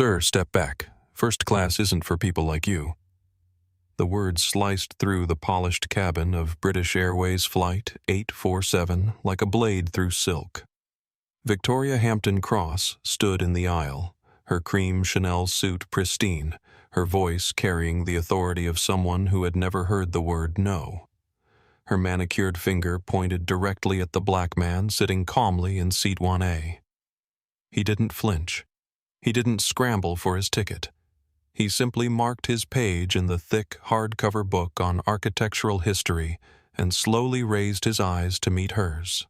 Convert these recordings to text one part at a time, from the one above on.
Sir, step back. First class isn't for people like you. The words sliced through the polished cabin of British Airways Flight 847 like a blade through silk. Victoria Hampton-Cross stood in the aisle, her cream Chanel suit pristine, her voice carrying the authority of someone who had never heard the word no. Her manicured finger pointed directly at the black man sitting calmly in seat 1A. He didn't flinch. He didn't scramble for his ticket. He simply marked his page in the thick, hardcover book on architectural history and slowly raised his eyes to meet hers.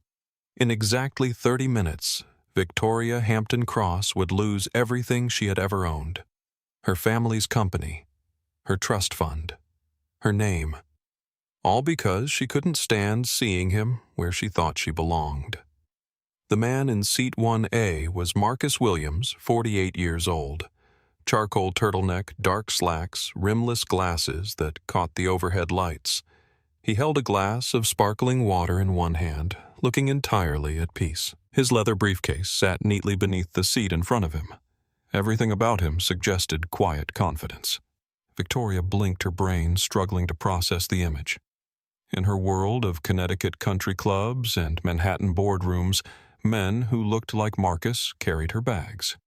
In exactly 30 minutes, Victoria Hampton-Cross would lose everything she had ever owned. Her family's company, her trust fund, her name. All because she couldn't stand seeing him where she thought she belonged. The man in seat 1A was Marcus Williams, 48 years old. Charcoal turtleneck, dark slacks, rimless glasses that caught the overhead lights. He held a glass of sparkling water in one hand, looking entirely at peace. His leather briefcase sat neatly beneath the seat in front of him. Everything about him suggested quiet confidence. Victoria blinked her brain, struggling to process the image. In her world of Connecticut country clubs and Manhattan boardrooms, men who looked like Marcus carried her bags.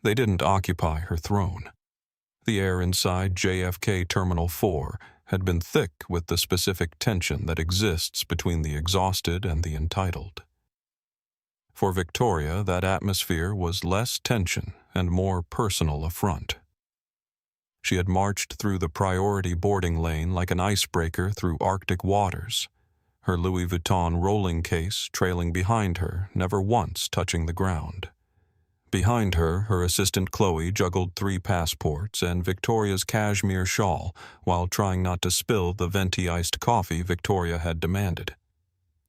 They didn't occupy her throne. The air inside JFK Terminal 4 had been thick with the specific tension that exists between the exhausted and the entitled. For Victoria, that atmosphere was less tension and more personal affront. She had marched through the priority boarding lane like an icebreaker through Arctic waters, her Louis Vuitton rolling case trailing behind her, never once touching the ground. Behind her, her assistant Chloe juggled 3 passports and Victoria's cashmere shawl while trying not to spill the venti iced coffee Victoria had demanded.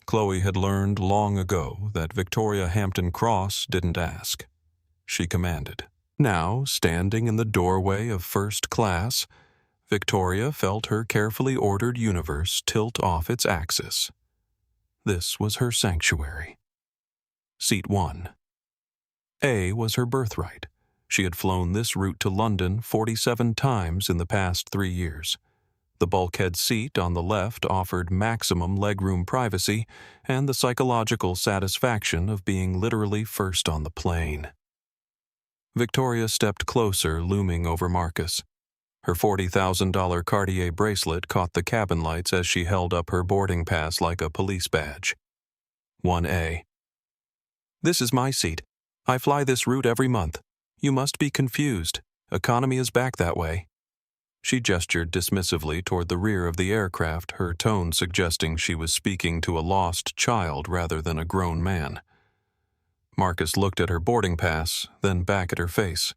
Chloe had learned long ago that Victoria Hampton-Cross didn't ask. She commanded. Now, standing in the doorway of first class, Victoria felt her carefully ordered universe tilt off its axis. This was her sanctuary. Seat 1. A was her birthright. She had flown this route to London 47 times in the past 3 years. The bulkhead seat on the left offered maximum legroom privacy and the psychological satisfaction of being literally first on the plane. Victoria stepped closer, looming over Marcus. Her $40,000 Cartier bracelet caught the cabin lights as she held up her boarding pass like a police badge. 1A. This is my seat. I fly this route every month. You must be confused. Economy is back that way. She gestured dismissively toward the rear of the aircraft, her tone suggesting she was speaking to a lost child rather than a grown man. Marcus looked at her boarding pass, then back at her face.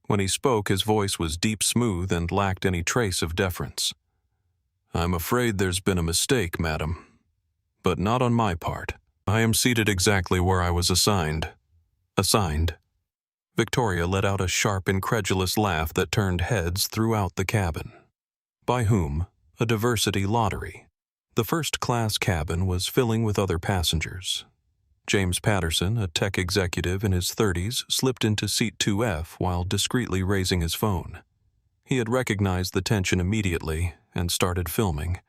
When he spoke, his voice was deep smooth and lacked any trace of deference. I'm afraid there's been a mistake, madam. But not on my part. I am seated exactly where I was assigned. Assigned. Victoria let out a sharp, incredulous laugh that turned heads throughout the cabin. By whom? A diversity lottery. The first-class cabin was filling with other passengers. James Patterson, a tech executive in his 30s, slipped into seat 2F while discreetly raising his phone. He had recognized the tension immediately and started filming.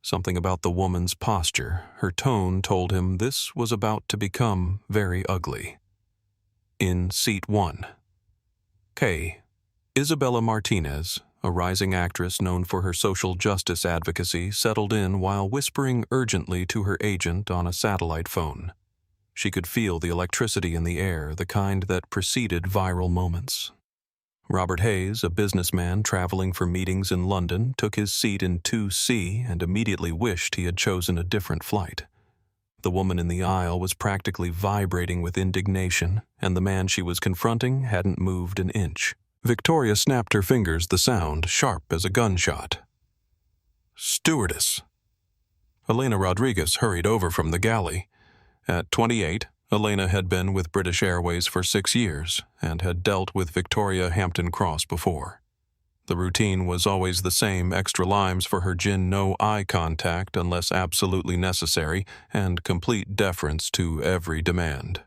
Something about the woman's posture, her tone told him this was about to become very ugly. In seat 1. K. Isabella Martinez, a rising actress known for her social justice advocacy, settled in while whispering urgently to her agent on a satellite phone. She could feel the electricity in the air, the kind that preceded viral moments. Robert Hayes, a businessman traveling for meetings in London, took his seat in 2C and immediately wished he had chosen a different flight. The woman in the aisle was practically vibrating with indignation, and the man she was confronting hadn't moved an inch. Victoria snapped her fingers, the sound sharp as a gunshot. Stewardess. Elena Rodriguez hurried over from the galley. At 28, Elena had been with British Airways for 6 years and had dealt with Victoria Hampton-Cross before. The routine was always the same: extra limes for her gin, no eye contact unless absolutely necessary, and complete deference to every demand.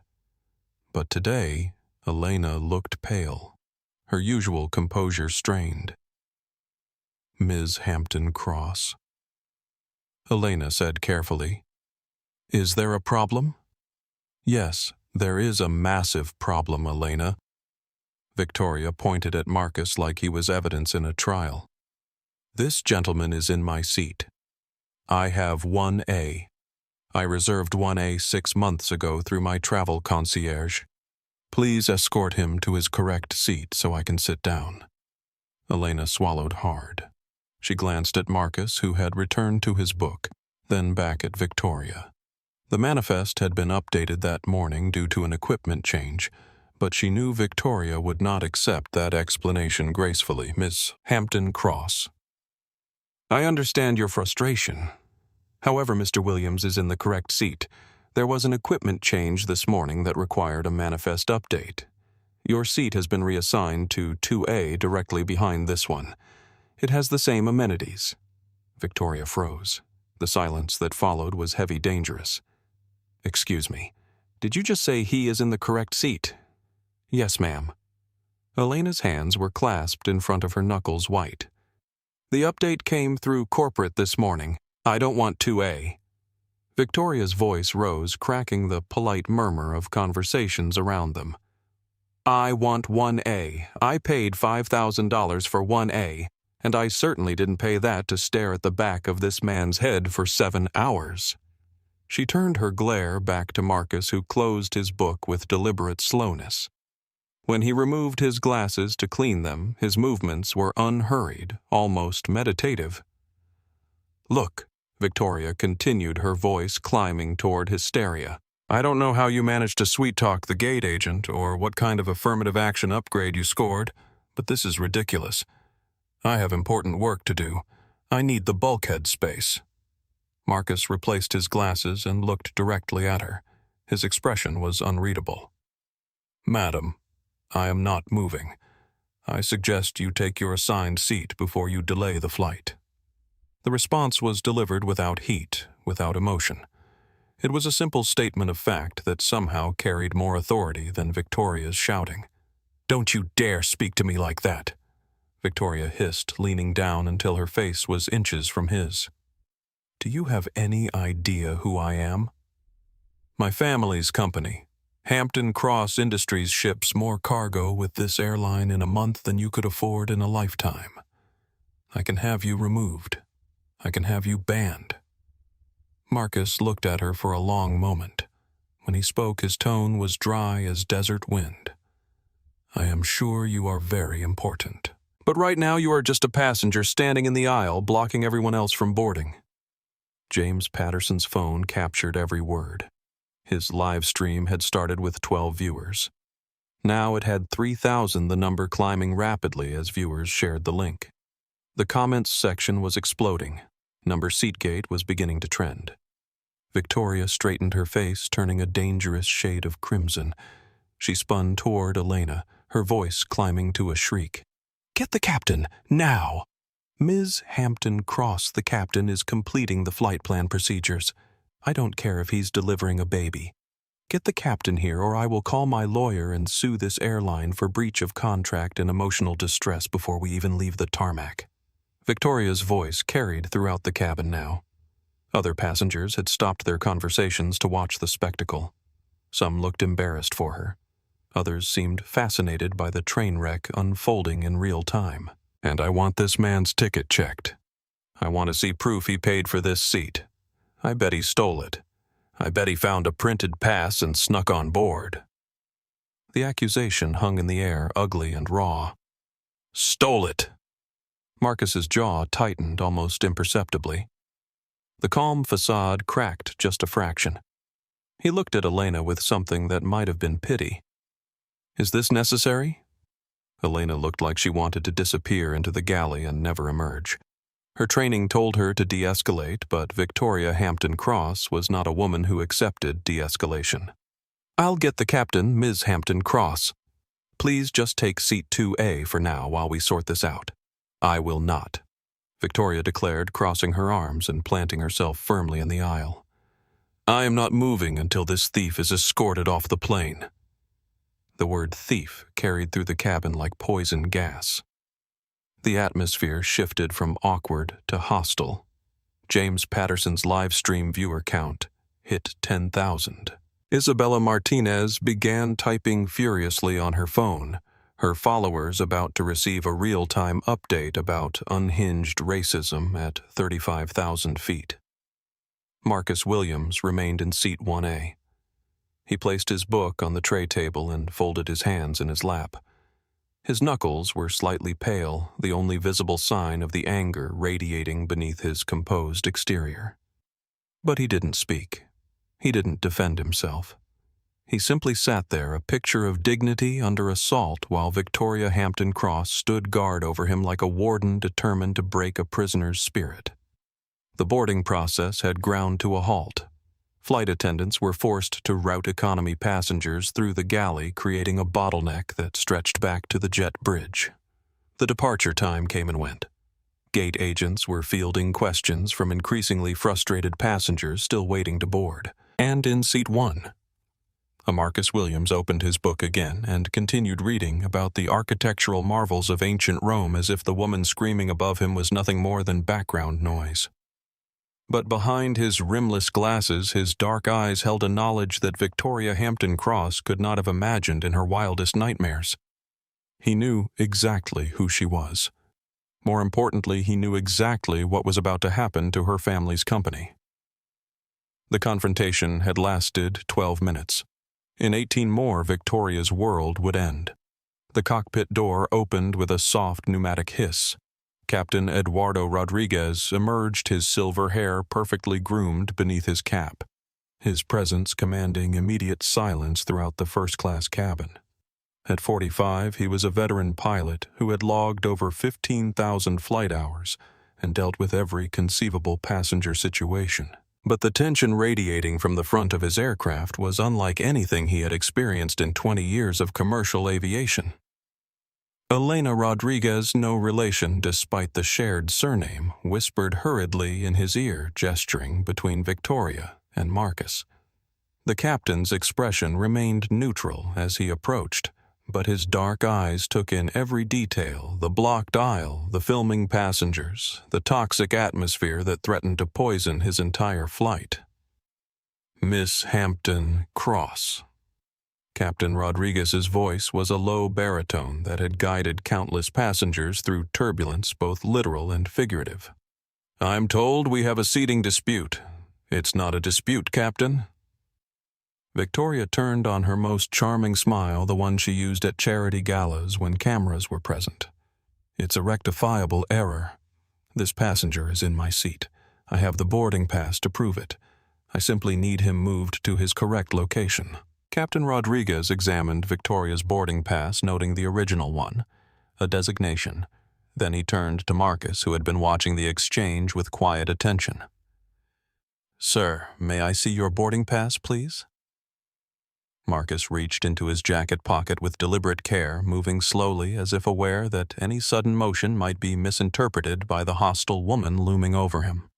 But today, Elena looked pale. her usual composure strained. Ms. Hampton-Cross. Elena said carefully, "Is there a problem?" "Yes, there is a massive problem, Elena." Victoria pointed at Marcus like he was evidence in a trial. "This gentleman is in my seat. I have 1A. I reserved 1A 6 months ago through my travel concierge. Please escort him to his correct seat so I can sit down." Elena swallowed hard. She glanced at Marcus, who had returned to his book, then back at Victoria. The manifest had been updated that morning due to an equipment change, but she knew Victoria would not accept that explanation gracefully. "Miss Hampton-Cross, I understand your frustration. However, Mr. Williams is in the correct seat. There was an equipment change this morning that required a manifest update. Your seat has been reassigned to 2A directly behind this one. It has the same amenities." Victoria froze. The silence that followed was heavy dangerous. "Excuse me, did you just say he is in the correct seat?" "Yes, ma'am." Elena's hands were clasped in front of her knuckles white. "The update came through corporate this morning. I don't want 2A. Victoria's voice rose, cracking the polite murmur of conversations around them. "I want 1A. I paid $5,000 for 1A, and I certainly didn't pay that to stare at the back of this man's head for 7 hours. She turned her glare back to Marcus, who closed his book with deliberate slowness. When he removed his glasses to clean them, his movements were unhurried, almost meditative. "Look," Victoria continued, her voice climbing toward hysteria. "I don't know how you managed to sweet-talk the gate agent or what kind of affirmative action upgrade you scored, but this is ridiculous. I have important work to do. I need the bulkhead space." Marcus replaced his glasses and looked directly at her. His expression was unreadable. "Madam, I am not moving. I suggest you take your assigned seat before you delay the flight." The response was delivered without heat, without emotion. It was a simple statement of fact that somehow carried more authority than Victoria's shouting. "Don't you dare speak to me like that," Victoria hissed, leaning down until her face was inches from his. "Do you have any idea who I am? My family's company. Hampton-Cross Industries ships more cargo with this airline in a month than you could afford in a lifetime. I can have you removed. I can have you banned." Marcus looked at her for a long moment. When he spoke, his tone was dry as desert wind. "I am sure you are very important. But right now you are just a passenger standing in the aisle, blocking everyone else from boarding." James Patterson's phone captured every word. His live stream had started with 12 viewers. Now it had 3,000, the number climbing rapidly as viewers shared the link. The comments section was exploding. Number Seatgate was beginning to trend. Victoria straightened her face, turning a dangerous shade of crimson. She spun toward Elena, her voice climbing to a shriek. "Get the captain, now!" "Ms. Hampton-Cross, the captain is completing the flight plan procedures. I don't care if he's delivering a baby. Get the captain here, or I will call my lawyer and sue this airline for breach of contract and emotional distress before we even leave the tarmac." Victoria's voice carried throughout the cabin now. Other passengers had stopped their conversations to watch the spectacle. Some looked embarrassed for her. Others seemed fascinated by the train wreck unfolding in real time. "And I want this man's ticket checked. I want to see proof he paid for this seat. I bet he stole it. I bet he found a printed pass and snuck on board." The accusation hung in the air, ugly and raw. "Stole it!" Marcus's jaw tightened almost imperceptibly. The calm facade cracked just a fraction. He looked at Elena with something that might have been pity. "Is this necessary?" Elena looked like she wanted to disappear into the galley and never emerge. Her training told her to de-escalate, but Victoria Hampton-Cross was not a woman who accepted de-escalation. "I'll get the captain, Ms. Hampton-Cross. Please just take seat 2A for now while we sort this out." "I will not," Victoria declared, crossing her arms and planting herself firmly in the aisle. "I am not moving until this thief is escorted off the plane." The word thief carried through the cabin like poison gas. The atmosphere shifted from awkward to hostile. James Patterson's live stream viewer count hit 10,000. Isabella Martinez began typing furiously on her phone, her followers about to receive a real-time update about unhinged racism at 35,000 feet. Marcus Williams remained in seat 1A. He placed his book on the tray table and folded his hands in his lap. His knuckles were slightly pale, the only visible sign of the anger radiating beneath his composed exterior. But he didn't speak. He didn't defend himself. He simply sat there, a picture of dignity under assault, while Victoria Hampton-Cross stood guard over him like a warden determined to break a prisoner's spirit. The boarding process had ground to a halt. Flight attendants were forced to route economy passengers through the galley, creating a bottleneck that stretched back to the jet bridge. The departure time came and went. Gate agents were fielding questions from increasingly frustrated passengers still waiting to board. And in seat 1, Marcus Williams opened his book again and continued reading about the architectural marvels of ancient Rome as if the woman screaming above him was nothing more than background noise. But behind his rimless glasses, his dark eyes held a knowledge that Victoria Hampton-Cross could not have imagined in her wildest nightmares. He knew exactly who she was. More importantly, he knew exactly what was about to happen to her family's company. The confrontation had lasted 12 minutes. In 18 more, Victoria's world would end. The cockpit door opened with a soft pneumatic hiss. Captain Eduardo Rodriguez emerged, his silver hair perfectly groomed beneath his cap, his presence commanding immediate silence throughout the first-class cabin. At 45, he was a veteran pilot who had logged over 15,000 flight hours and dealt with every conceivable passenger situation. But the tension radiating from the front of his aircraft was unlike anything he had experienced in 20 years of commercial aviation. Elena Rodriguez, no relation despite the shared surname, whispered hurriedly in his ear, gesturing between Victoria and Marcus. The captain's expression remained neutral as he approached, but his dark eyes took in every detail: the blocked aisle, the filming passengers, the toxic atmosphere that threatened to poison his entire flight. Miss Hampton-Cross. Captain Rodriguez's voice was a low baritone that had guided countless passengers through turbulence, both literal and figurative. "I'm told we have a seating dispute. It's not a dispute, Captain." Victoria turned on her most charming smile, the one she used at charity galas when cameras were present. "It's a rectifiable error. This passenger is in my seat. I have the boarding pass to prove it. I simply need him moved to his correct location." Captain Rodriguez examined Victoria's boarding pass, noting the original one, a designation. Then he turned to Marcus, who had been watching the exchange with quiet attention. "Sir, may I see your boarding pass, please?" Marcus reached into his jacket pocket with deliberate care, moving slowly as if aware that any sudden motion might be misinterpreted by the hostile woman looming over him.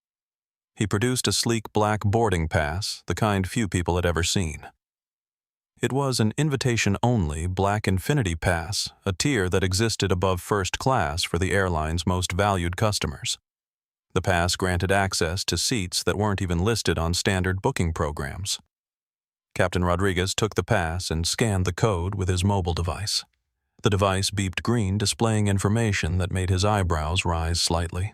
He produced a sleek black boarding pass, the kind few people had ever seen. It was an invitation-only Black Infinity Pass, a tier that existed above first class for the airline's most valued customers. The pass granted access to seats that weren't even listed on standard booking programs. Captain Rodriguez took the pass and scanned the code with his mobile device. The device beeped green, displaying information that made his eyebrows rise slightly.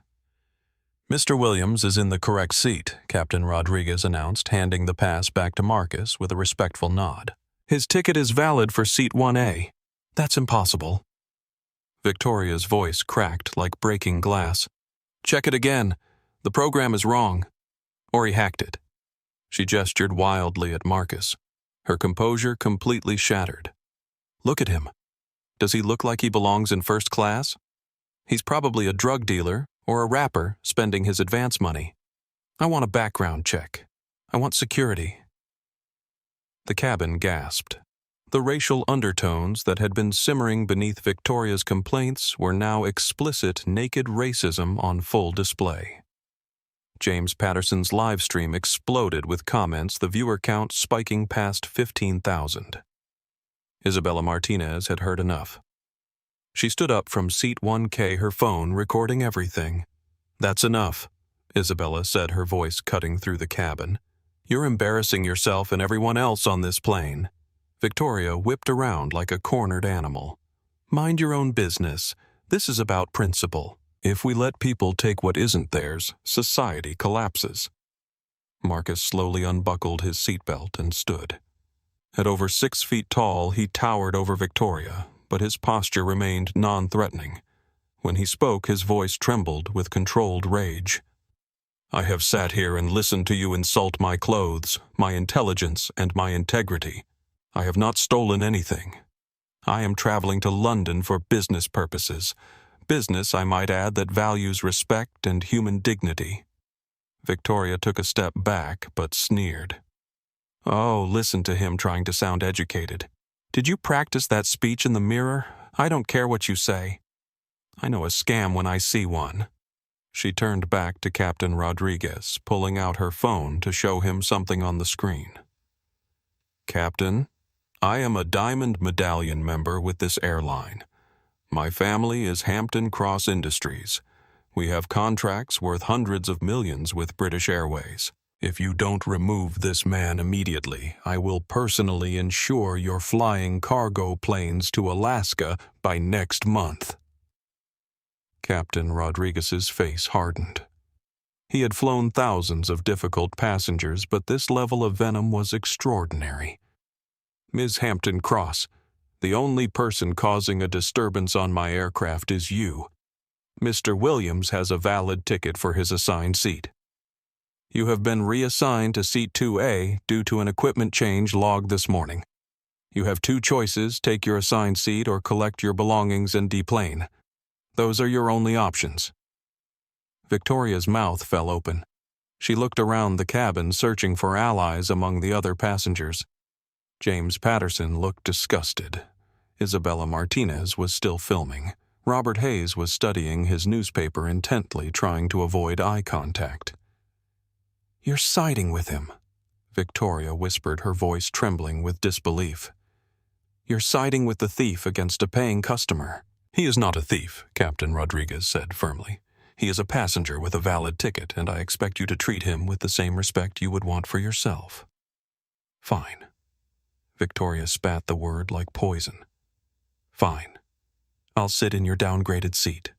"Mr. Williams is in the correct seat," Captain Rodriguez announced, handing the pass back to Marcus with a respectful nod. "His ticket is valid for seat 1A. "That's impossible." Victoria's voice cracked like breaking glass. "Check it again. The program is wrong. Or he hacked it." She gestured wildly at Marcus, her composure completely shattered. "Look at him. Does he look like he belongs in first class? He's probably a drug dealer or a rapper spending his advance money. I want a background check. I want security." The cabin gasped. The racial undertones that had been simmering beneath Victoria's complaints were now explicit, naked racism on full display. James Patterson's live stream exploded with comments, the viewer count spiking past 15,000. Isabella Martinez had heard enough. She stood up from seat 1K, her phone recording everything. "That's enough," Isabella said, her voice cutting through the cabin. "You're embarrassing yourself and everyone else on this plane." Victoria whipped around like a cornered animal. "Mind your own business. This is about principle. If we let people take what isn't theirs, society collapses." Marcus slowly unbuckled his seatbelt and stood. At over 6 feet tall, he towered over Victoria, but his posture remained non-threatening. When he spoke, his voice trembled with controlled rage. "I have sat here and listened to you insult my clothes, my intelligence, and my integrity. I have not stolen anything. I am traveling to London for business purposes. Business, I might add, that values respect and human dignity." Victoria took a step back, but sneered. "Oh, listen to him trying to sound educated. Did you practice that speech in the mirror? I don't care what you say. I know a scam when I see one." She turned back to Captain Rodriguez, pulling out her phone to show him something on the screen. "Captain, I am a Diamond Medallion member with this airline. My family is Hampton-Cross Industries. We have contracts worth hundreds of millions with British Airways. If you don't remove this man immediately, I will personally insure your flying cargo planes to Alaska by next month." Captain Rodriguez's face hardened. He had flown thousands of difficult passengers, but this level of venom was extraordinary. "Ms. Hampton-Cross, the only person causing a disturbance on my aircraft is you. Mr. Williams has a valid ticket for his assigned seat. You have been reassigned to seat 2A due to an equipment change logged this morning. You have 2 choices: take your assigned seat or collect your belongings and deplane. Those are your only options." Victoria's mouth fell open. She looked around the cabin, searching for allies among the other passengers. James Patterson looked disgusted. Isabella Martinez was still filming. Robert Hayes was studying his newspaper intently, trying to avoid eye contact. "You're siding with him," Victoria whispered, her voice trembling with disbelief. "You're siding with the thief against a paying customer." "He is not a thief," Captain Rodriguez said firmly. "He is a passenger with a valid ticket, and I expect you to treat him with the same respect you would want for yourself." "Fine." Victoria spat the word like poison. "Fine. I'll sit in your downgraded seat.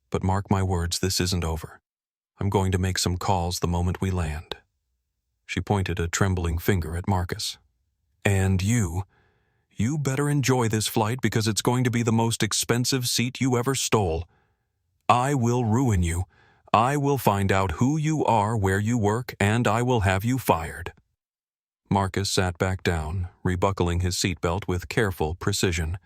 But mark my words, this isn't over. I'm going to make some calls the moment we land." She pointed a trembling finger at Marcus. "And you better enjoy this flight because it's going to be the most expensive seat you ever stole. I will ruin you. I will find out who you are, where you work, and I will have you fired." Marcus sat back down, rebuckling his seatbelt with careful precision.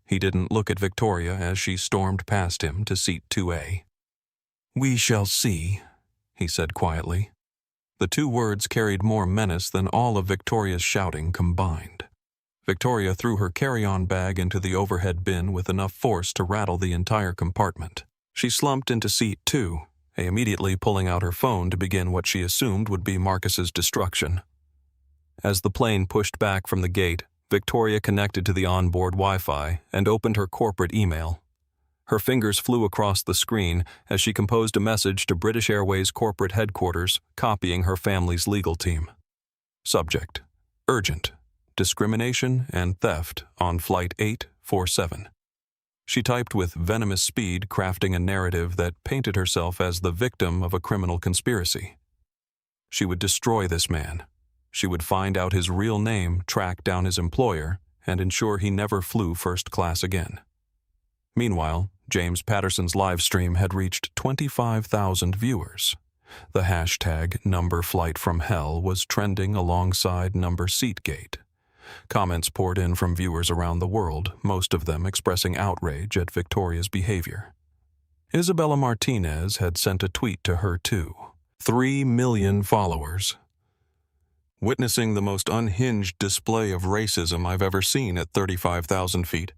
He didn't look at Victoria as she stormed past him to seat 2A. "We shall see," he said quietly. The 2 words carried more menace than all of Victoria's shouting combined. Victoria threw her carry-on bag into the overhead bin with enough force to rattle the entire compartment. She slumped into seat 2, immediately pulling out her phone to begin what she assumed would be Marcus's destruction. As the plane pushed back from the gate, Victoria connected to the onboard Wi-Fi and opened her corporate email. Her fingers flew across the screen as she composed a message to British Airways corporate headquarters, copying her family's legal team. Subject: urgent. Discrimination and theft on Flight 847. She typed with venomous speed, crafting a narrative that painted herself as the victim of a criminal conspiracy. She would destroy this man. She would find out his real name, track down his employer, and ensure he never flew first class again. Meanwhile, James Patterson's live stream had reached 25,000 viewers. The hashtag #FlightFromHell was trending alongside #SeatGate. Comments poured in from viewers around the world, most of them expressing outrage at Victoria's behavior. Isabella Martinez had sent a tweet to her too. 3 million followers. Witnessing the most unhinged display of racism I've ever seen at 35,000 feet.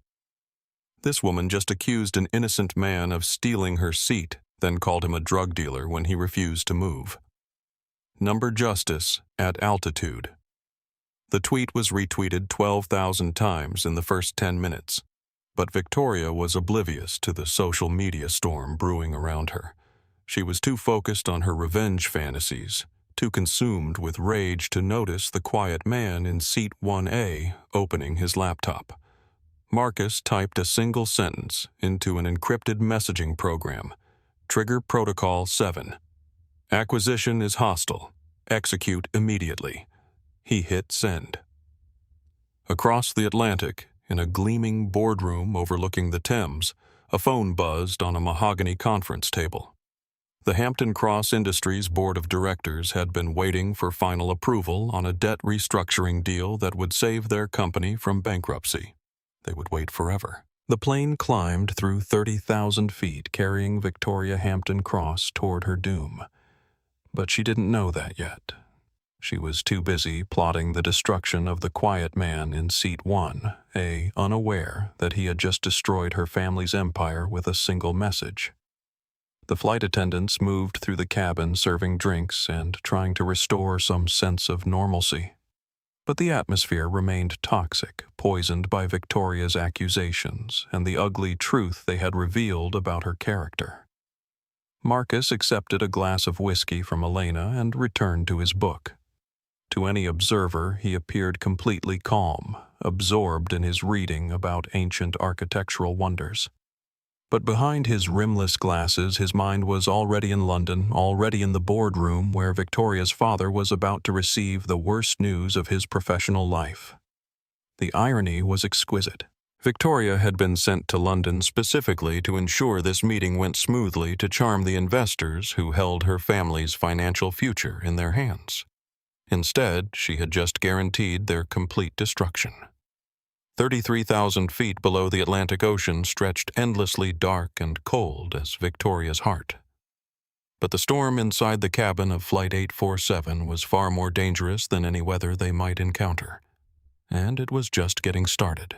This woman just accused an innocent man of stealing her seat, then called him a drug dealer when he refused to move. Justice at altitude. The tweet was retweeted 12,000 times in the first 10 minutes, but Victoria was oblivious to the social media storm brewing around her. She was too focused on her revenge fantasies, too consumed with rage to notice the quiet man in seat 1A opening his laptop. Marcus typed a single sentence into an encrypted messaging program. Trigger Protocol 7. Acquisition is hostile. Execute immediately. He hit send. Across the Atlantic, in a gleaming boardroom overlooking the Thames, a phone buzzed on a mahogany conference table. The Hampton-Cross Industries Board of Directors had been waiting for final approval on a debt restructuring deal that would save their company from bankruptcy. They would wait forever. The plane climbed through 30,000 feet, carrying Victoria Hampton-Cross toward her doom. But she didn't know that yet. She was too busy plotting the destruction of the quiet man in seat 1A, unaware that he had just destroyed her family's empire with a single message. The flight attendants moved through the cabin serving drinks and trying to restore some sense of normalcy. But the atmosphere remained toxic, poisoned by Victoria's accusations and the ugly truth they had revealed about her character. Marcus accepted a glass of whiskey from Elena and returned to his book. To any observer, he appeared completely calm, absorbed in his reading about ancient architectural wonders. But behind his rimless glasses, his mind was already in London, already in the boardroom where Victoria's father was about to receive the worst news of his professional life. The irony was exquisite. Victoria had been sent to London specifically to ensure this meeting went smoothly to charm the investors who held her family's financial future in their hands. Instead, she had just guaranteed their complete destruction. 33,000 feet below the Atlantic Ocean stretched endlessly dark and cold as Victoria's heart. But the storm inside the cabin of Flight 847 was far more dangerous than any weather they might encounter. And it was just getting started.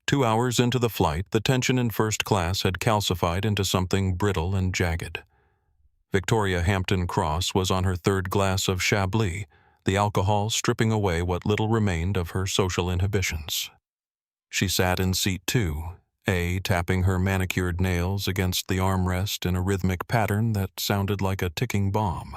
2 hours into the flight, the tension in first class had calcified into something brittle and jagged. Victoria Hampton-Cross was on her third glass of Chablis, the alcohol stripping away what little remained of her social inhibitions. She sat in seat 2A, tapping her manicured nails against the armrest in a rhythmic pattern that sounded like a ticking bomb.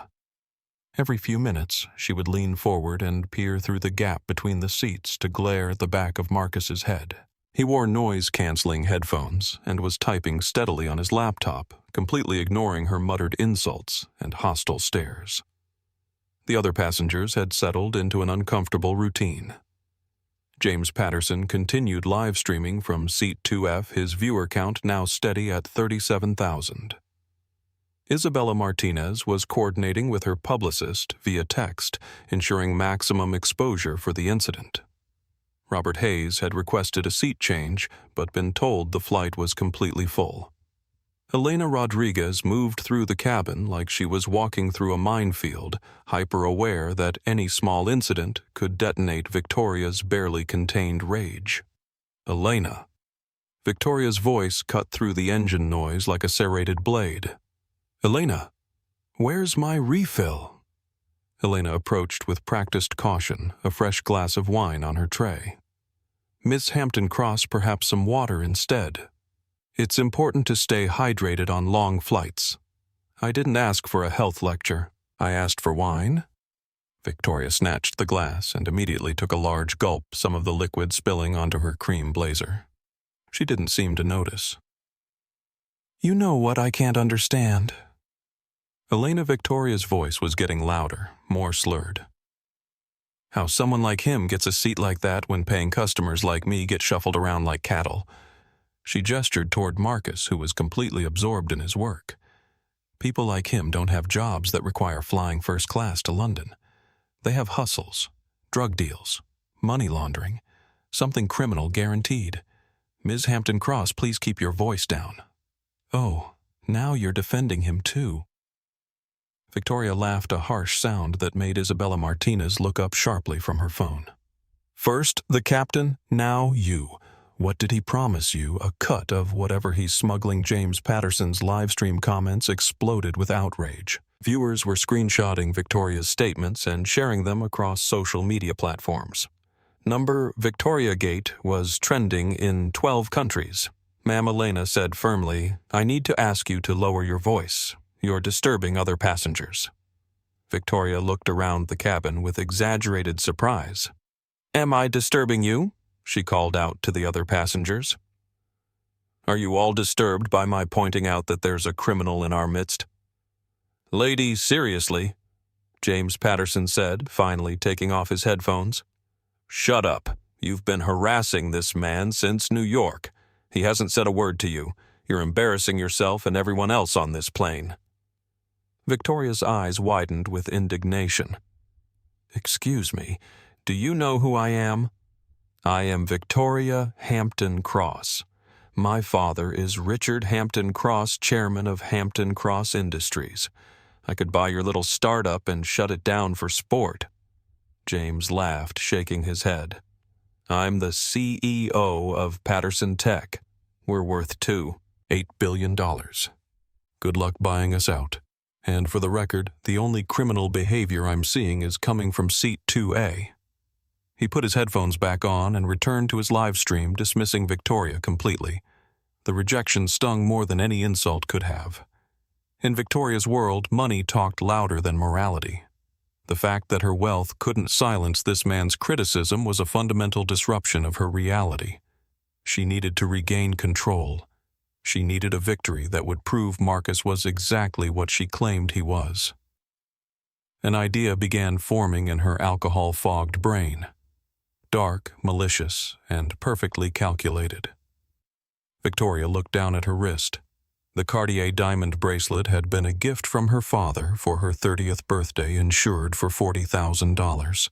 Every few minutes, she would lean forward and peer through the gap between the seats to glare at the back of Marcus's head. He wore noise-canceling headphones and was typing steadily on his laptop, completely ignoring her muttered insults and hostile stares. The other passengers had settled into an uncomfortable routine. James Patterson continued live streaming from seat 2F, his viewer count now steady at 37,000. Isabella Martinez was coordinating with her publicist via text, ensuring maximum exposure for the incident. Robert Hayes had requested a seat change, but been told the flight was completely full. Elena Rodriguez moved through the cabin like she was walking through a minefield, hyper-aware that any small incident could detonate Victoria's barely contained rage. Elena. Victoria's voice cut through the engine noise like a serrated blade. Elena, where's my refill? Elena approached with practiced caution, a fresh glass of wine on her tray. Miss Hampton-Cross, perhaps some water instead. It's important to stay hydrated on long flights. I didn't ask for a health lecture. I asked for wine. Victoria snatched the glass and immediately took a large gulp, some of the liquid spilling onto her cream blazer. She didn't seem to notice. You know what I can't understand? Elena Victoria's voice was getting louder, more slurred. How someone like him gets a seat like that when paying customers like me get shuffled around like cattle. She gestured toward Marcus, who was completely absorbed in his work. People like him don't have jobs that require flying first class to London. They have hustles, drug deals, money laundering, something criminal guaranteed. Ms. Hampton-Cross, please keep your voice down. Oh, now you're defending him too. Victoria laughed a harsh sound that made Isabella Martinez look up sharply from her phone. First the captain, now you. What did he promise you? A cut of whatever he's smuggling? James Patterson's livestream comments exploded with outrage. Viewers were screenshotting Victoria's statements and sharing them across social media platforms. Number Victoria Gate was trending in 12 countries. Ma'am Elena said firmly, "I need to ask you to lower your voice. You're disturbing other passengers." Victoria looked around the cabin with exaggerated surprise. "Am I disturbing you?" she called out to the other passengers. "Are you all disturbed by my pointing out that there's a criminal in our midst?" "Lady, seriously," James Patterson said, finally taking off his headphones. "Shut up. You've been harassing this man since New York. He hasn't said a word to you. You're embarrassing yourself and everyone else on this plane." Victoria's eyes widened with indignation. "Excuse me, do you know who I am?" "I am Victoria Hampton-Cross. My father is Richard Hampton-Cross, chairman of Hampton-Cross Industries. I could buy your little startup and shut it down for sport." James laughed, shaking his head. "I'm the CEO of Patterson Tech. We're worth $8 billion. Good luck buying us out. And for the record, the only criminal behavior I'm seeing is coming from seat 2A. He put his headphones back on and returned to his live stream, dismissing Victoria completely. The rejection stung more than any insult could have. In Victoria's world, money talked louder than morality. The fact that her wealth couldn't silence this man's criticism was a fundamental disruption of her reality. She needed to regain control. She needed a victory that would prove Marcus was exactly what she claimed he was. An idea began forming in her alcohol-fogged brain. Dark, malicious, and perfectly calculated. Victoria looked down at her wrist. The Cartier diamond bracelet had been a gift from her father for her 30th birthday, insured for $40,000.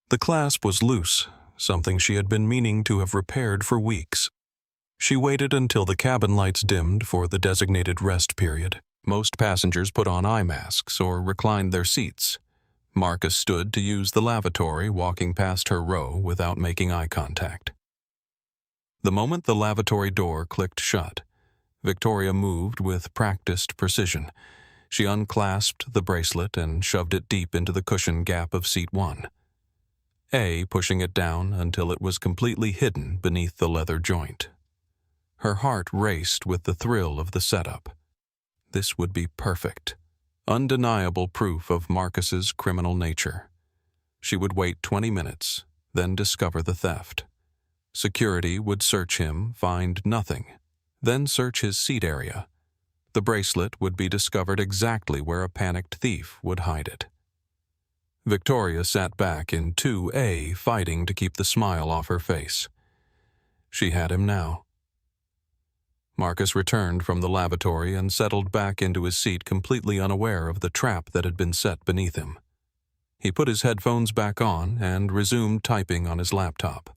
The clasp was loose, something she had been meaning to have repaired for weeks. She waited until the cabin lights dimmed for the designated rest period. Most passengers put on eye masks or reclined their seats. Marcus stood to use the lavatory, walking past her row without making eye contact. The moment the lavatory door clicked shut, Victoria moved with practiced precision. She unclasped the bracelet and shoved it deep into the cushion gap of seat 1, pushing it down until it was completely hidden beneath the leather joint. Her heart raced with the thrill of the setup. This would be perfect. Undeniable proof of Marcus's criminal nature. She would wait 20 minutes, then discover the theft. Security would search him, find nothing, then search his seat area. The bracelet would be discovered exactly where a panicked thief would hide it. Victoria sat back in 2A, fighting to keep the smile off her face. She had him now. Marcus returned from the lavatory and settled back into his seat, completely unaware of the trap that had been set beneath him. He put his headphones back on and resumed typing on his laptop.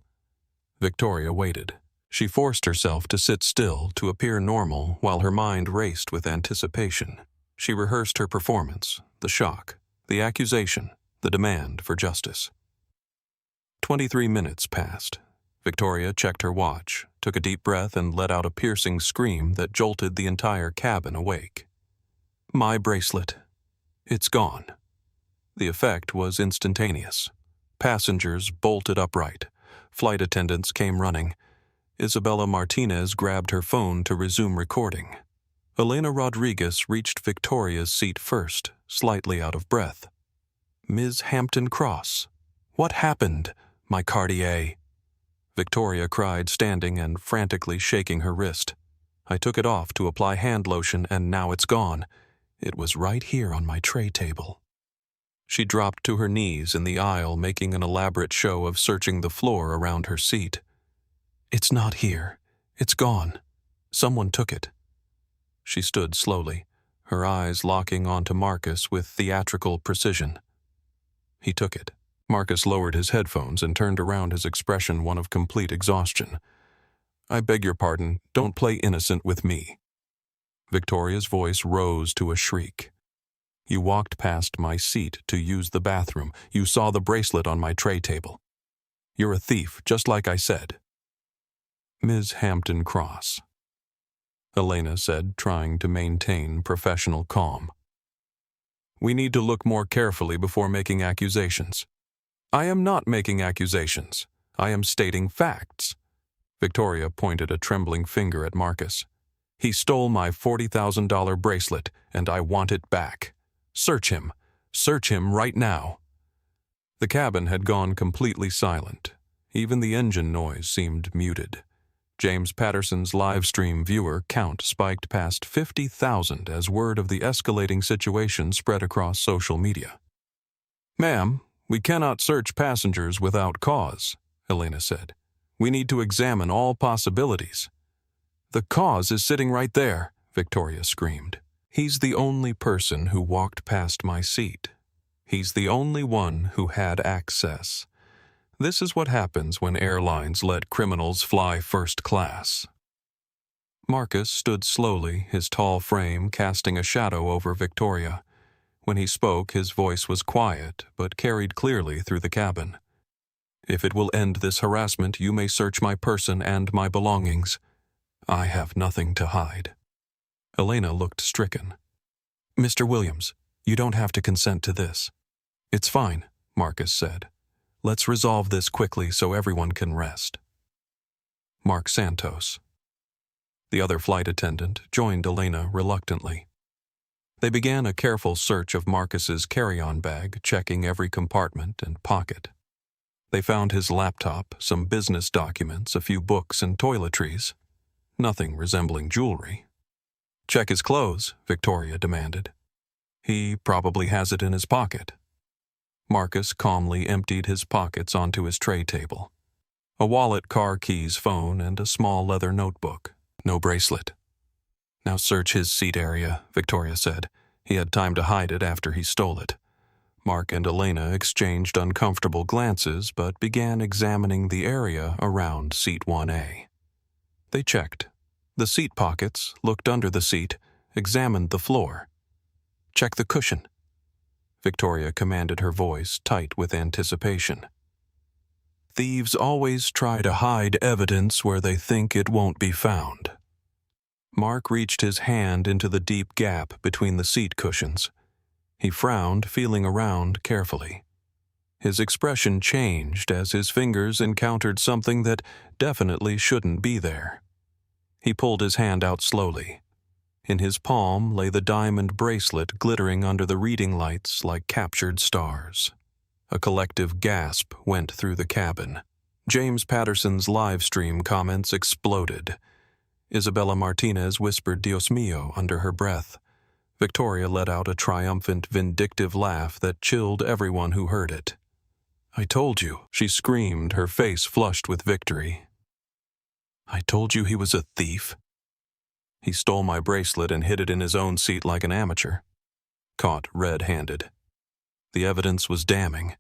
Victoria waited. She forced herself to sit still, to appear normal, while her mind raced with anticipation. She rehearsed her performance, the shock, the accusation, the demand for justice. 23 minutes passed. Victoria checked her watch, took a deep breath, and let out a piercing scream that jolted the entire cabin awake. My bracelet. It's gone. The effect was instantaneous. Passengers bolted upright. Flight attendants came running. Isabella Martinez grabbed her phone to resume recording. Elena Rodriguez reached Victoria's seat first, slightly out of breath. Ms. Hampton-Cross. What happened, my Cartier? Victoria cried, standing and frantically shaking her wrist. I took it off to apply hand lotion, and now it's gone. It was right here on my tray table. She dropped to her knees in the aisle, making an elaborate show of searching the floor around her seat. It's not here. It's gone. Someone took it. She stood slowly, her eyes locking onto Marcus with theatrical precision. He took it. Marcus lowered his headphones and turned around, his expression one of complete exhaustion. I beg your pardon, don't play innocent with me. Victoria's voice rose to a shriek. You walked past my seat to use the bathroom. You saw the bracelet on my tray table. You're a thief, just like I said. Ms. Hampton-Cross, Elena said, trying to maintain professional calm. We need to look more carefully before making accusations. I am not making accusations. I am stating facts. Victoria pointed a trembling finger at Marcus. He stole my $40,000 bracelet, and I want it back. Search him. Search him right now. The cabin had gone completely silent. Even the engine noise seemed muted. James Patterson's live stream viewer count spiked past 50,000 as word of the escalating situation spread across social media. "Ma'am, we cannot search passengers without cause," Elena said. "We need to examine all possibilities." "The cause is sitting right there," Victoria screamed. "He's the only person who walked past my seat. He's the only one who had access. This is what happens when airlines let criminals fly first class." Marcus stood slowly, his tall frame casting a shadow over Victoria. When he spoke, his voice was quiet, but carried clearly through the cabin. "If it will end this harassment, you may search my person and my belongings. I have nothing to hide." Elena looked stricken. "Mr. Williams, you don't have to consent to this." "It's fine," Marcus said. "Let's resolve this quickly so everyone can rest." Mark Santos. The other flight attendant joined Elena reluctantly. They began a careful search of Marcus's carry-on bag, checking every compartment and pocket. They found his laptop, some business documents, a few books and toiletries. Nothing resembling jewelry. "Check his clothes," Victoria demanded. "He probably has it in his pocket." Marcus calmly emptied his pockets onto his tray table. A wallet, car keys, phone, and a small leather notebook. No bracelet. "Now search his seat area," Victoria said. "He had time to hide it after he stole it." Mark and Elena exchanged uncomfortable glances but began examining the area around seat 1A. They checked. The seat pockets, looked under the seat, examined the floor. "Check the cushion." Victoria commanded, her voice tight with anticipation. "Thieves always try to hide evidence where they think it won't be found." Mark reached his hand into the deep gap between the seat cushions. He frowned, feeling around carefully. His expression changed as his fingers encountered something that definitely shouldn't be there. He pulled his hand out slowly. In his palm lay the diamond bracelet glittering under the reading lights like captured stars. A collective gasp went through the cabin. James Patterson's live stream comments exploded. Isabella Martinez whispered "Dios mío" under her breath. Victoria let out a triumphant, vindictive laugh that chilled everyone who heard it. "I told you," she screamed, her face flushed with victory. "I told you he was a thief. He stole my bracelet and hid it in his own seat like an amateur. Caught red-handed." The evidence was damning.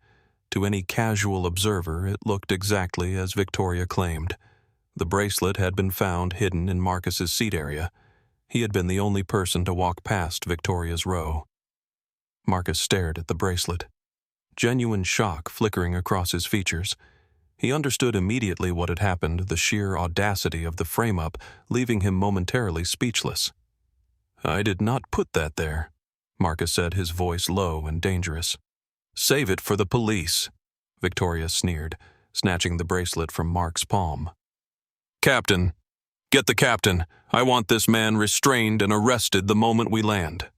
To any casual observer, it looked exactly as Victoria claimed. The bracelet had been found hidden in Marcus's seat area. He had been the only person to walk past Victoria's row. Marcus stared at the bracelet, genuine shock flickering across his features. He understood immediately what had happened, the sheer audacity of the frame-up, leaving him momentarily speechless. "I did not put that there," Marcus said, his voice low and dangerous. "Save it for the police," Victoria sneered, snatching the bracelet from Mark's palm. "Captain, get the captain. I want this man restrained and arrested the moment we land."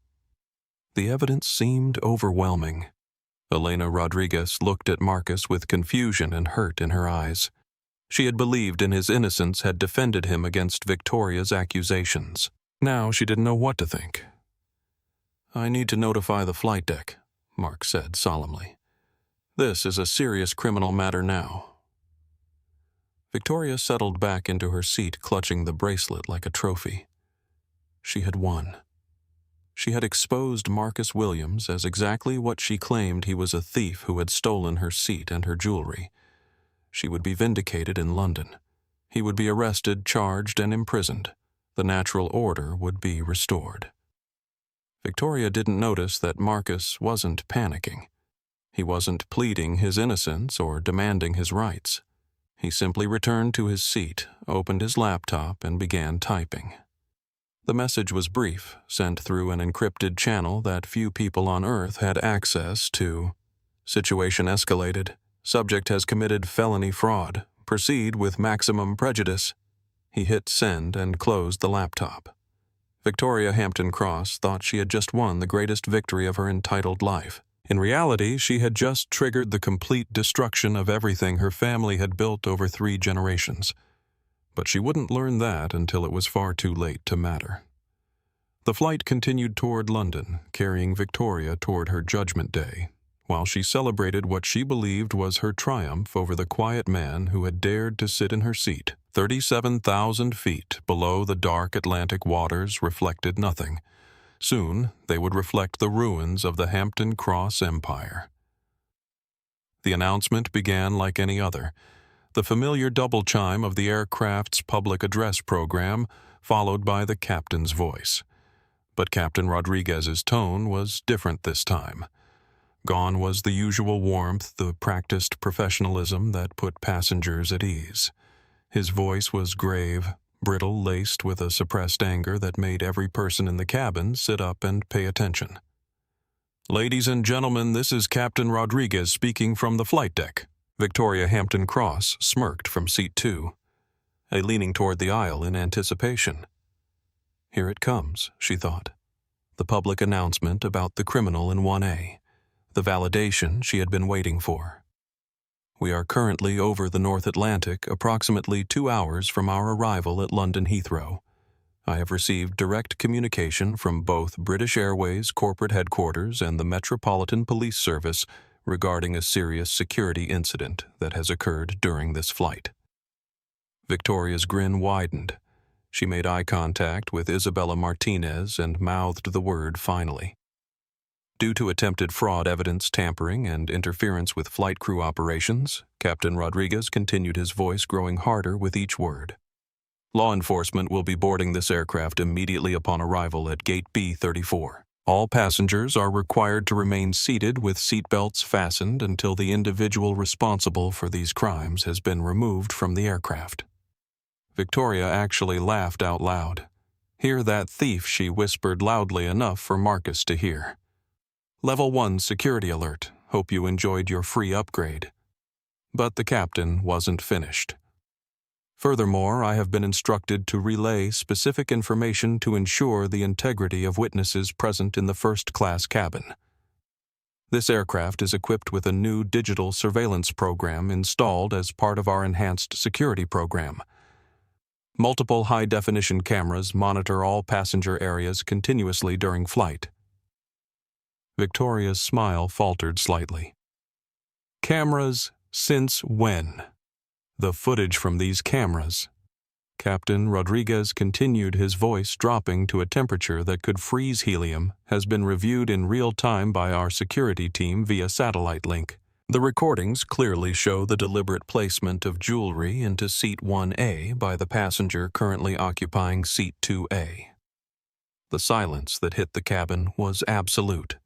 The evidence seemed overwhelming. Elena Rodriguez looked at Marcus with confusion and hurt in her eyes. She had believed in his innocence, had defended him against Victoria's accusations. Now she didn't know what to think. "I need to notify the flight deck," Mark said solemnly. "This is a serious criminal matter now." Victoria settled back into her seat, clutching the bracelet like a trophy. She had won. She had exposed Marcus Williams as exactly what she claimed: he was a thief who had stolen her seat and her jewelry. She would be vindicated in London. He would be arrested, charged, and imprisoned. The natural order would be restored. Victoria didn't notice that Marcus wasn't panicking. He wasn't pleading his innocence or demanding his rights. He simply returned to his seat, opened his laptop, and began typing. The message was brief, sent through an encrypted channel that few people on Earth had access to. Situation escalated. Subject has committed felony fraud. Proceed with maximum prejudice. He hit send and closed the laptop. Victoria Hampton-Cross thought she had just won the greatest victory of her entitled life. In reality, she had just triggered the complete destruction of everything her family had built over 3 generations. But she wouldn't learn that until it was far too late to matter. The flight continued toward London, carrying Victoria toward her Judgment Day, while she celebrated what she believed was her triumph over the quiet man who had dared to sit in her seat. 37,000 feet below the dark Atlantic waters reflected nothing. Soon, they would reflect the ruins of the Hampton-Cross Empire. The announcement began like any other. The familiar double chime of the aircraft's public address program, followed by the captain's voice. But Captain Rodriguez's tone was different this time. Gone was the usual warmth, the practiced professionalism that put passengers at ease. His voice was grave, brittle, laced with a suppressed anger that made every person in the cabin sit up and pay attention. "Ladies and gentlemen, this is Captain Rodriguez speaking from the flight deck." Victoria Hampton-Cross smirked from seat 2, leaning toward the aisle in anticipation. Here it comes, she thought. The public announcement about the criminal in 1A. The validation she had been waiting for. "We are currently over the North Atlantic, approximately 2 hours from our arrival at London Heathrow. I have received direct communication from both British Airways corporate headquarters and the Metropolitan Police Service regarding a serious security incident that has occurred during this flight." Victoria's grin widened. She made eye contact with Isabella Martinez and mouthed the word finally. Due to attempted fraud evidence tampering and interference with flight crew operations, Captain Rodriguez continued, his voice growing harder with each word. "Law enforcement will be boarding this aircraft immediately upon arrival at Gate B34. All passengers are required to remain seated with seatbelts fastened until the individual responsible for these crimes has been removed from the aircraft." Victoria actually laughed out loud. "Hear that thief," she whispered loudly enough for Marcus to hear. "Level 1 security alert. Hope you enjoyed your free upgrade." But the captain wasn't finished. "Furthermore, I have been instructed to relay specific information to ensure the integrity of witnesses present in the first-class cabin. This aircraft is equipped with a new digital surveillance program installed as part of our enhanced security program. Multiple high-definition cameras monitor all passenger areas continuously during flight." Victoria's smile faltered slightly. "Cameras since when?" "The footage from these cameras," Captain Rodriguez continued, his voice dropping to a temperature that could freeze helium, "has been reviewed in real time by our security team via satellite link. The recordings clearly show the deliberate placement of jewelry into seat 1A by the passenger currently occupying seat 2A. The silence that hit the cabin was absolute.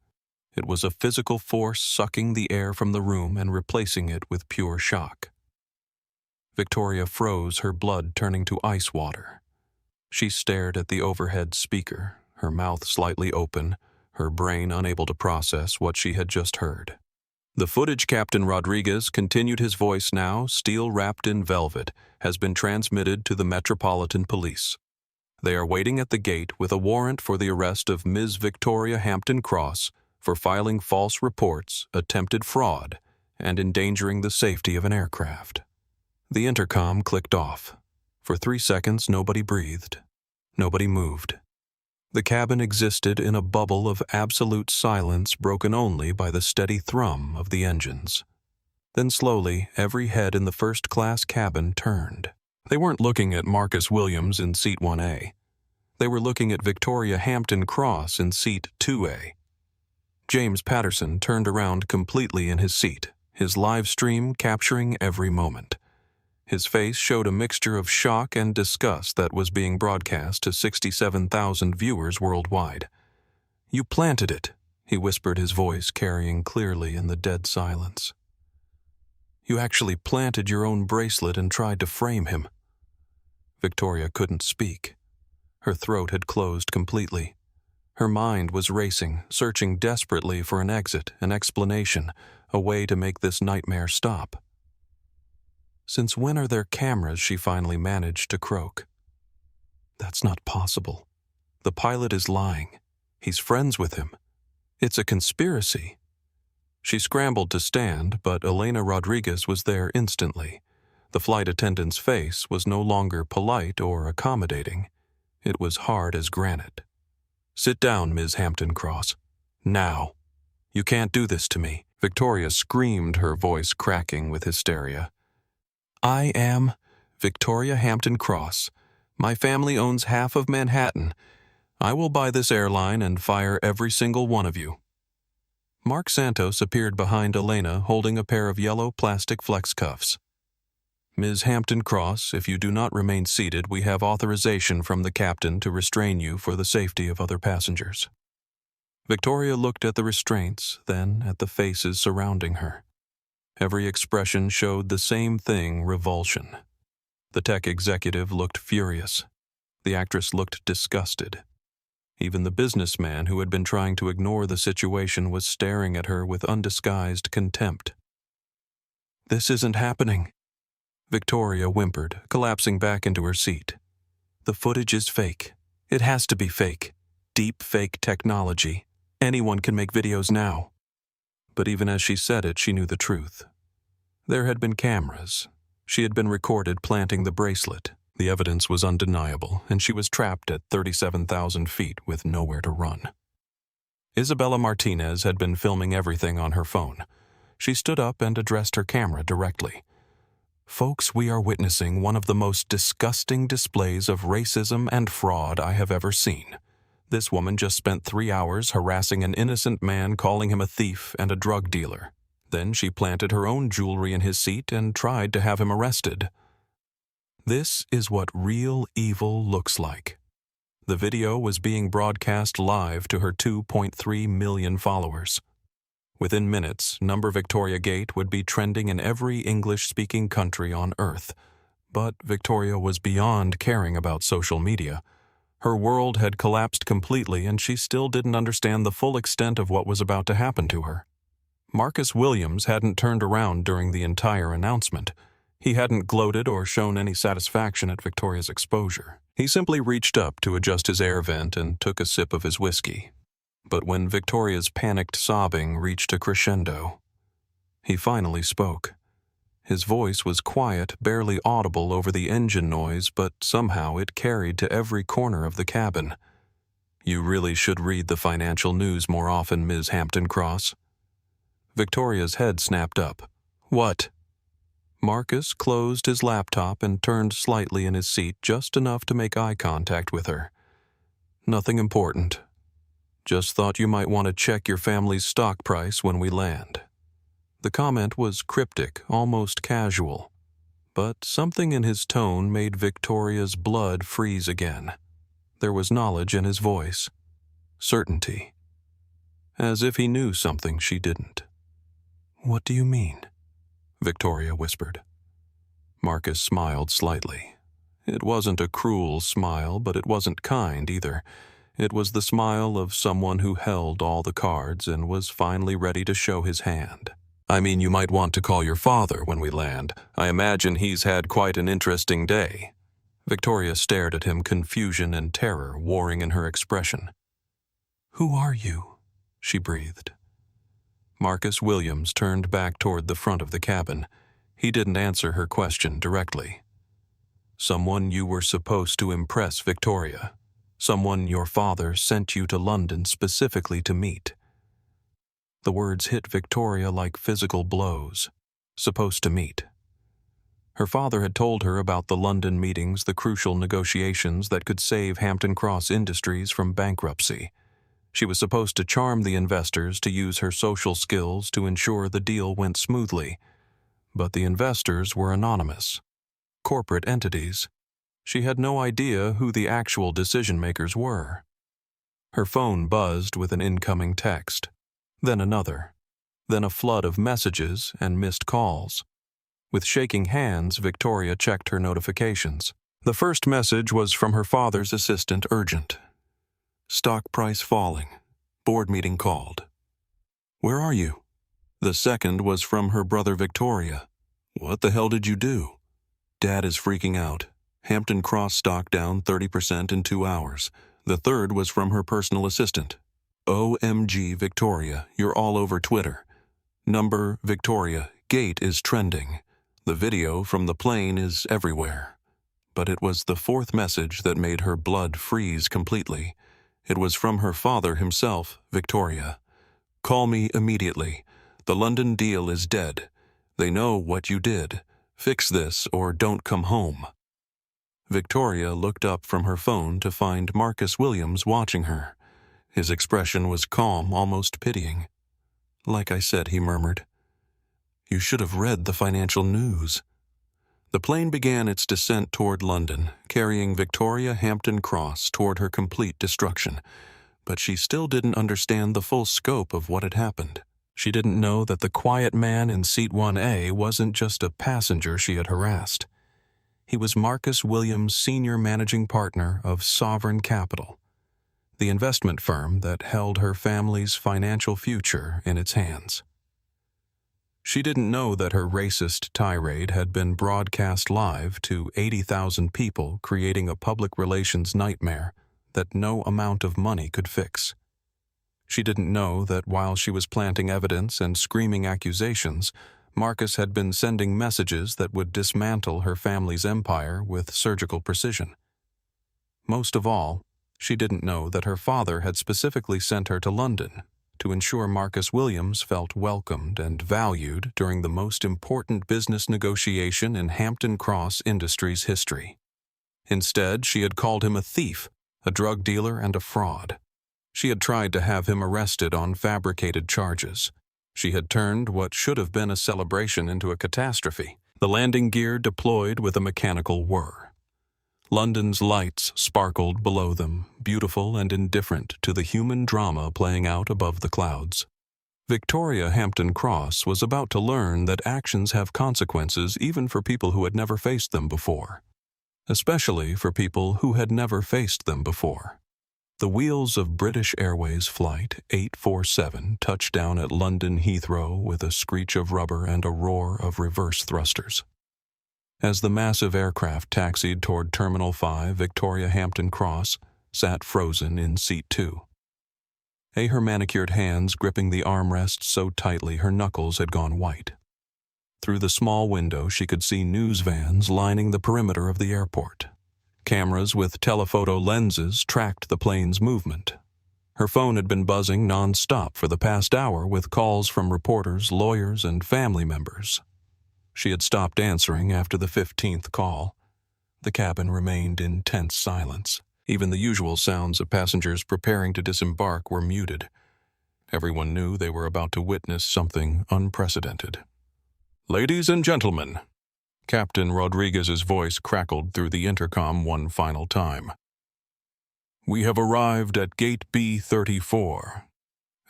It was a physical force sucking the air from the room and replacing it with pure shock. Victoria froze, her blood turning to ice water. She stared at the overhead speaker, her mouth slightly open, her brain unable to process what she had just heard. "The footage," Captain Rodriguez continued, his voice now steel wrapped in velvet, "has been transmitted to the Metropolitan Police. They are waiting at the gate with a warrant for the arrest of Ms. Victoria Hampton-Cross for filing false reports, attempted fraud, and endangering the safety of an aircraft." The intercom clicked off. For 3 seconds, nobody breathed. Nobody moved. The cabin existed in a bubble of absolute silence, broken only by the steady thrum of the engines. Then slowly, every head in the first-class cabin turned. They weren't looking at Marcus Williams in seat 1A. They were looking at Victoria Hampton-Cross in seat 2A. James Patterson turned around completely in his seat, his live stream capturing every moment. His face showed a mixture of shock and disgust that was being broadcast to 67,000 viewers worldwide. "You planted it," he whispered, his voice carrying clearly in the dead silence. "You actually planted your own bracelet and tried to frame him." Victoria couldn't speak. Her throat had closed completely. Her mind was racing, searching desperately for an exit, an explanation, a way to make this nightmare stop. Since when are there cameras? She finally managed to croak. That's not possible. The pilot is lying. He's friends with him. It's a conspiracy. She scrambled to stand, but Elena Rodriguez was there instantly. The flight attendant's face was no longer polite or accommodating. It was hard as granite. Sit down, Ms. Hampton-Cross. Now. You can't do this to me. Victoria screamed, her voice cracking with hysteria. I am Victoria Hampton-Cross. My family owns half of Manhattan. I will buy this airline and fire every single one of you. Mark Santos appeared behind Elena, holding a pair of yellow plastic flex cuffs. Ms. Hampton-Cross, if you do not remain seated, we have authorization from the captain to restrain you for the safety of other passengers. Victoria looked at the restraints, then at the faces surrounding her. Every expression showed the same thing, revulsion. The tech executive looked furious. The actress looked disgusted. Even the businessman who had been trying to ignore the situation was staring at her with undisguised contempt. This isn't happening. Victoria whimpered, collapsing back into her seat. The footage is fake. It has to be fake. Deep fake technology. Anyone can make videos now. But even as she said it, she knew the truth. There had been cameras. She had been recorded planting the bracelet. The evidence was undeniable, and she was trapped at 37,000 feet with nowhere to run. Isabella Martinez had been filming everything on her phone. She stood up and addressed her camera directly. Folks, we are witnessing one of the most disgusting displays of racism and fraud I have ever seen. This woman just spent 3 hours harassing an innocent man, calling him a thief and a drug dealer. Then she planted her own jewelry in his seat and tried to have him arrested. This is what real evil looks like. The video was being broadcast live to her 2.3 million followers. Within minutes, Number Victoria Gate would be trending in every English-speaking country on Earth. But Victoria was beyond caring about social media. Her world had collapsed completely, and she still didn't understand the full extent of what was about to happen to her. Marcus Williams hadn't turned around during the entire announcement. He hadn't gloated or shown any satisfaction at Victoria's exposure. He simply reached up to adjust his air vent and took a sip of his whiskey. But when Victoria's panicked sobbing reached a crescendo, he finally spoke. His voice was quiet, barely audible over the engine noise, but somehow it carried to every corner of the cabin. You really should read the financial news more often, Ms. Hampton-Cross. Victoria's head snapped up. What? Marcus closed his laptop and turned slightly in his seat, just enough to make eye contact with her. Nothing important. Just thought you might want to check your family's stock price when we land. The comment was cryptic, almost casual, but something in his tone made Victoria's blood freeze again. There was knowledge in his voice, certainty, as if he knew something she didn't. What do you mean? Victoria whispered. Marcus smiled slightly. It wasn't a cruel smile, but it wasn't kind either. It was the smile of someone who held all the cards and was finally ready to show his hand. I mean, you might want to call your father when we land. I imagine he's had quite an interesting day. Victoria stared at him, confusion and terror warring in her expression. Who are you? She breathed. Marcus Williams turned back toward the front of the cabin. He didn't answer her question directly. Someone you were supposed to impress, Victoria. Someone your father sent you to London specifically to meet. The words hit Victoria like physical blows. Supposed to meet. Her father had told her about the London meetings, the crucial negotiations that could save Hampton-Cross Industries from bankruptcy. She was supposed to charm the investors, to use her social skills to ensure the deal went smoothly. But the investors were anonymous. Corporate entities. She had no idea who the actual decision-makers were. Her phone buzzed with an incoming text, then another, then a flood of messages and missed calls. With shaking hands, Victoria checked her notifications. The first message was from her father's assistant, urgent. Stock price falling. Board meeting called. Where are you? The second was from her brother Victoria. What the hell did you do? Dad is freaking out. Hampton-Cross stock down 30% in 2 hours. The third was from her personal assistant. OMG Victoria, you're all over Twitter. Number Victoria, gate is trending. The video from the plane is everywhere. But it was the fourth message that made her blood freeze completely. It was from her father himself, Victoria. Call me immediately. The London deal is dead. They know what you did. Fix this or don't come home. Victoria looked up from her phone to find Marcus Williams watching her. His expression was calm, almost pitying. Like I said, he murmured. You should have read the financial news. The plane began its descent toward London, carrying Victoria Hampton-Cross toward her complete destruction. But she still didn't understand the full scope of what had happened. She didn't know that the quiet man in seat 1A wasn't just a passenger she had harassed. He was Marcus Williams' senior managing partner of Sovereign Capital, the investment firm that held her family's financial future in its hands. She didn't know that her racist tirade had been broadcast live to 80,000 people, creating a public relations nightmare that no amount of money could fix. She didn't know that while she was planting evidence and screaming accusations, Marcus had been sending messages that would dismantle her family's empire with surgical precision. Most of all, she didn't know that her father had specifically sent her to London to ensure Marcus Williams felt welcomed and valued during the most important business negotiation in Hampton-Cross Industries' history. Instead, she had called him a thief, a drug dealer, and a fraud. She had tried to have him arrested on fabricated charges. She had turned what should have been a celebration into a catastrophe, the landing gear deployed with a mechanical whir. London's lights sparkled below them, beautiful and indifferent to the human drama playing out above the clouds. Victoria Hampton-Cross was about to learn that actions have consequences even for people who had never faced them before, especially for people who had never faced them before. The wheels of British Airways Flight 847 touched down at London Heathrow with a screech of rubber and a roar of reverse thrusters. As the massive aircraft taxied toward Terminal 5, Victoria Hampton-Cross sat frozen in Seat 2. Her manicured hands gripping the armrests so tightly her knuckles had gone white. Through the small window she could see news vans lining the perimeter of the airport. Cameras with telephoto lenses tracked the plane's movement. Her phone had been buzzing non-stop for the past hour with calls from reporters, lawyers, and family members. She had stopped answering after the 15th call. The cabin remained in tense silence. Even the usual sounds of passengers preparing to disembark were muted. Everyone knew they were about to witness something unprecedented. "Ladies and gentlemen," Captain Rodriguez's voice crackled through the intercom one final time. "We have arrived at Gate B34.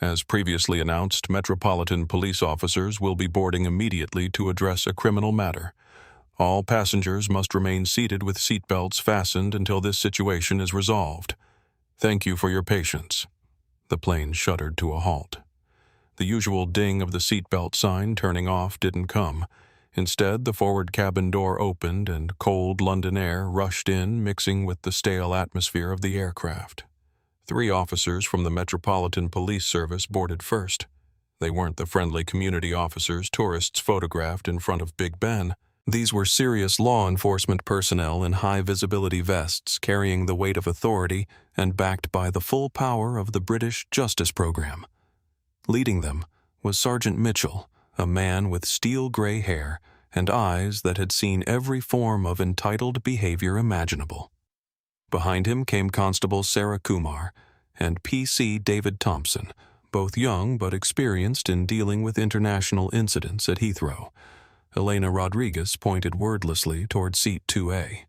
As previously announced, Metropolitan Police officers will be boarding immediately to address a criminal matter. All passengers must remain seated with seatbelts fastened until this situation is resolved. Thank you for your patience." The plane shuddered to a halt. The usual ding of the seatbelt sign turning off didn't come. Instead, the forward cabin door opened and cold London air rushed in, mixing with the stale atmosphere of the aircraft. 3 officers from the Metropolitan Police Service boarded first. They weren't the friendly community officers tourists photographed in front of Big Ben. These were serious law enforcement personnel in high-visibility vests, carrying the weight of authority and backed by the full power of the British Justice Program. Leading them was Sergeant Mitchell, a man with steel-gray hair and eyes that had seen every form of entitled behavior imaginable. Behind him came Constable Sarah Kumar and PC David Thompson, both young but experienced in dealing with international incidents at Heathrow. Elena Rodriguez pointed wordlessly toward Seat 2A.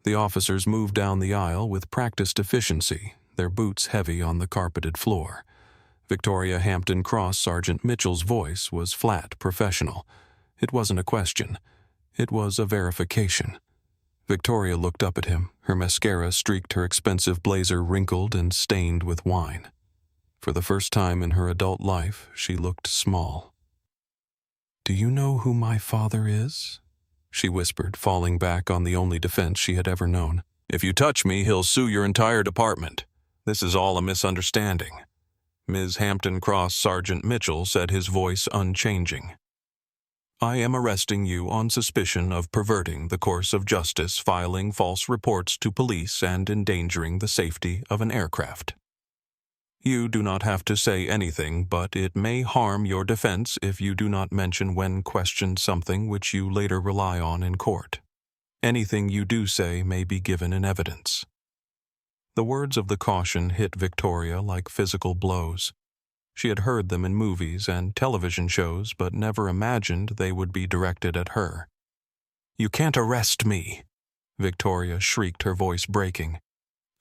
The officers moved down the aisle with practiced efficiency, their boots heavy on the carpeted floor. Victoria Hampton-Cross Sergeant Mitchell's voice was flat, professional. It wasn't a question. It was a verification. Victoria looked up at him. Her mascara streaked her expensive blazer, wrinkled and stained with wine. For the first time in her adult life, she looked small. "Do you know who my father is?" she whispered, falling back on the only defense she had ever known. "If you touch me, he'll sue your entire department. This is all a misunderstanding." Ms. Hampton-Cross Sergeant Mitchell said, his voice unchanging. "I am arresting you on suspicion of perverting the course of justice, filing false reports to police, and endangering the safety of an aircraft. You do not have to say anything, but it may harm your defense if you do not mention when questioned something which you later rely on in court. Anything you do say may be given in evidence." The words of the caution hit Victoria like physical blows. She had heard them in movies and television shows, but never imagined they would be directed at her. "You can't arrest me," Victoria shrieked, her voice breaking.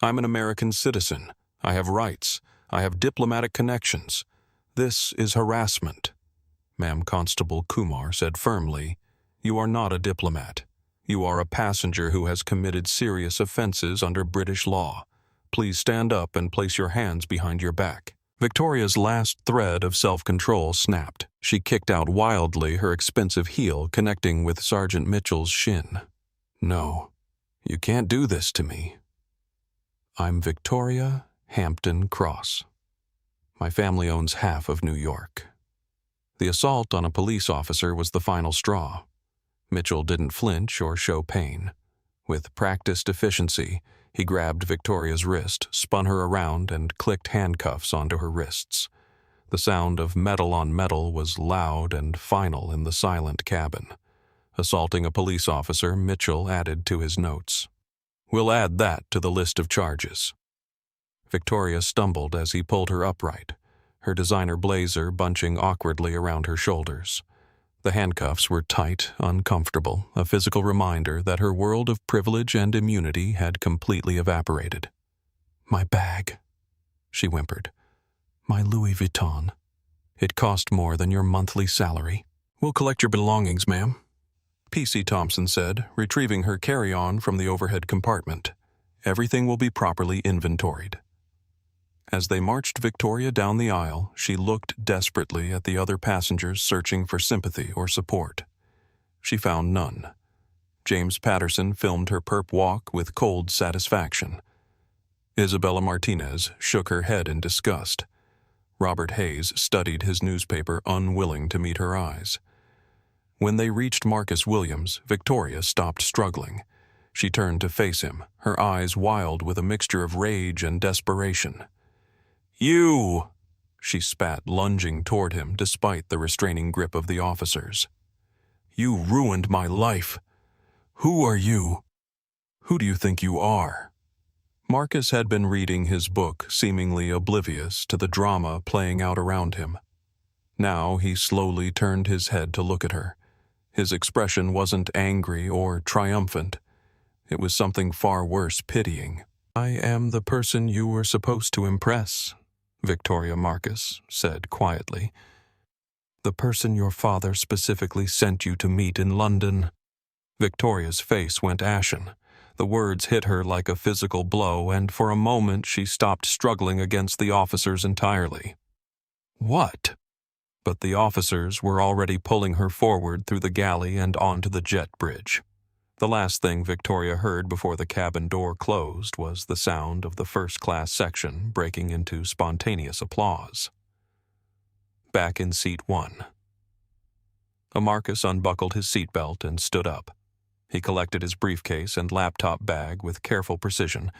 "I'm an American citizen. I have rights. I have diplomatic connections. This is harassment." Ma'am Constable Kumar said firmly, "You are not a diplomat. You are a passenger who has committed serious offenses under British law. Please stand up and place your hands behind your back." Victoria's last thread of self-control snapped. She kicked out wildly, her expensive heel connecting with Sergeant Mitchell's shin. "No, you can't do this to me. I'm Victoria Hampton-Cross. My family owns half of New York." The assault on a police officer was the final straw. Mitchell didn't flinch or show pain. With practiced efficiency, he grabbed Victoria's wrist, spun her around, and clicked handcuffs onto her wrists. The sound of metal on metal was loud and final in the silent cabin. Assaulting a police officer, Mitchell added to his notes. "We'll add that to the list of charges." Victoria stumbled as he pulled her upright, her designer blazer bunching awkwardly around her shoulders. The handcuffs were tight, uncomfortable, a physical reminder that her world of privilege and immunity had completely evaporated. "My bag," she whimpered. "My Louis Vuitton. It cost more than your monthly salary." "We'll collect your belongings, ma'am," P.C. Thompson said, retrieving her carry-on from the overhead compartment. "Everything will be properly inventoried." As they marched Victoria down the aisle, she looked desperately at the other passengers, searching for sympathy or support. She found none. James Patterson filmed her perp walk with cold satisfaction. Isabella Martinez shook her head in disgust. Robert Hayes studied his newspaper, unwilling to meet her eyes. When they reached Marcus Williams, Victoria stopped struggling. She turned to face him, her eyes wild with a mixture of rage and desperation. "You!" she spat, lunging toward him despite the restraining grip of the officers. "You ruined my life. Who are you? Who do you think you are?" Marcus had been reading his book, seemingly oblivious to the drama playing out around him. Now he slowly turned his head to look at her. His expression wasn't angry or triumphant. It was something far worse, pitying. "I am the person you were supposed to impress," Victoria Marcus said quietly. "The person your father specifically sent you to meet in London." Victoria's face went ashen. The words hit her like a physical blow, and for a moment she stopped struggling against the officers entirely. "What?" But the officers were already pulling her forward through the galley and onto the jet bridge. The last thing Victoria heard before the cabin door closed was the sound of the first-class section breaking into spontaneous applause. Back in seat 1. Marcus unbuckled his seatbelt and stood up. He collected his briefcase and laptop bag with careful precision,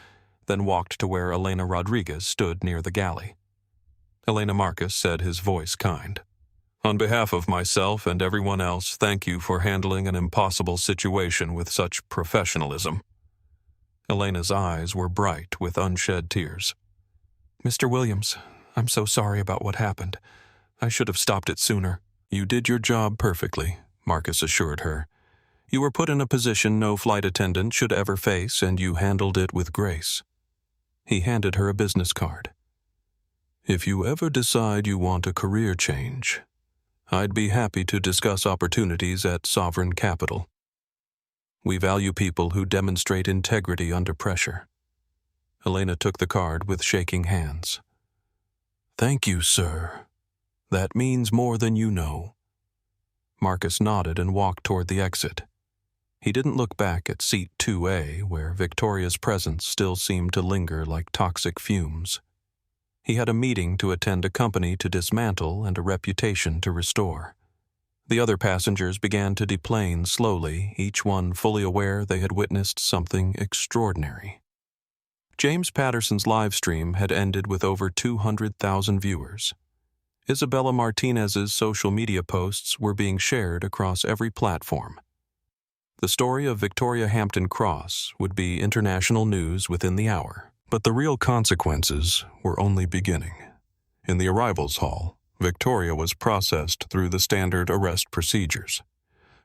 then walked to where Elena Rodriguez stood near the galley. Elena Marcus said, his voice kind. "On behalf of myself and everyone else, thank you for handling an impossible situation with such professionalism." Elena's eyes were bright with unshed tears. "Mr. Williams, I'm so sorry about what happened. I should have stopped it sooner." "You did your job perfectly," Marcus assured her. "You were put in a position no flight attendant should ever face, and you handled it with grace." He handed her a business card. "If you ever decide you want a career change, I'd be happy to discuss opportunities at Sovereign Capital." We value people who demonstrate integrity under pressure. Elena took the card with shaking hands. Thank you, sir. That means more than you know. Marcus nodded and walked toward the exit. He didn't look back at seat 2A, where Victoria's presence still seemed to linger like toxic fumes. He had a meeting to attend, a company to dismantle, and a reputation to restore. The other passengers began to deplane slowly, each one fully aware they had witnessed something extraordinary. James Patterson's live stream had ended with over 200,000 viewers. Isabella Martinez's social media posts were being shared across every platform. The story of Victoria Hampton-Cross would be international news within the hour, but the real consequences were only beginning. In the arrivals hall, Victoria was processed through the standard arrest procedures.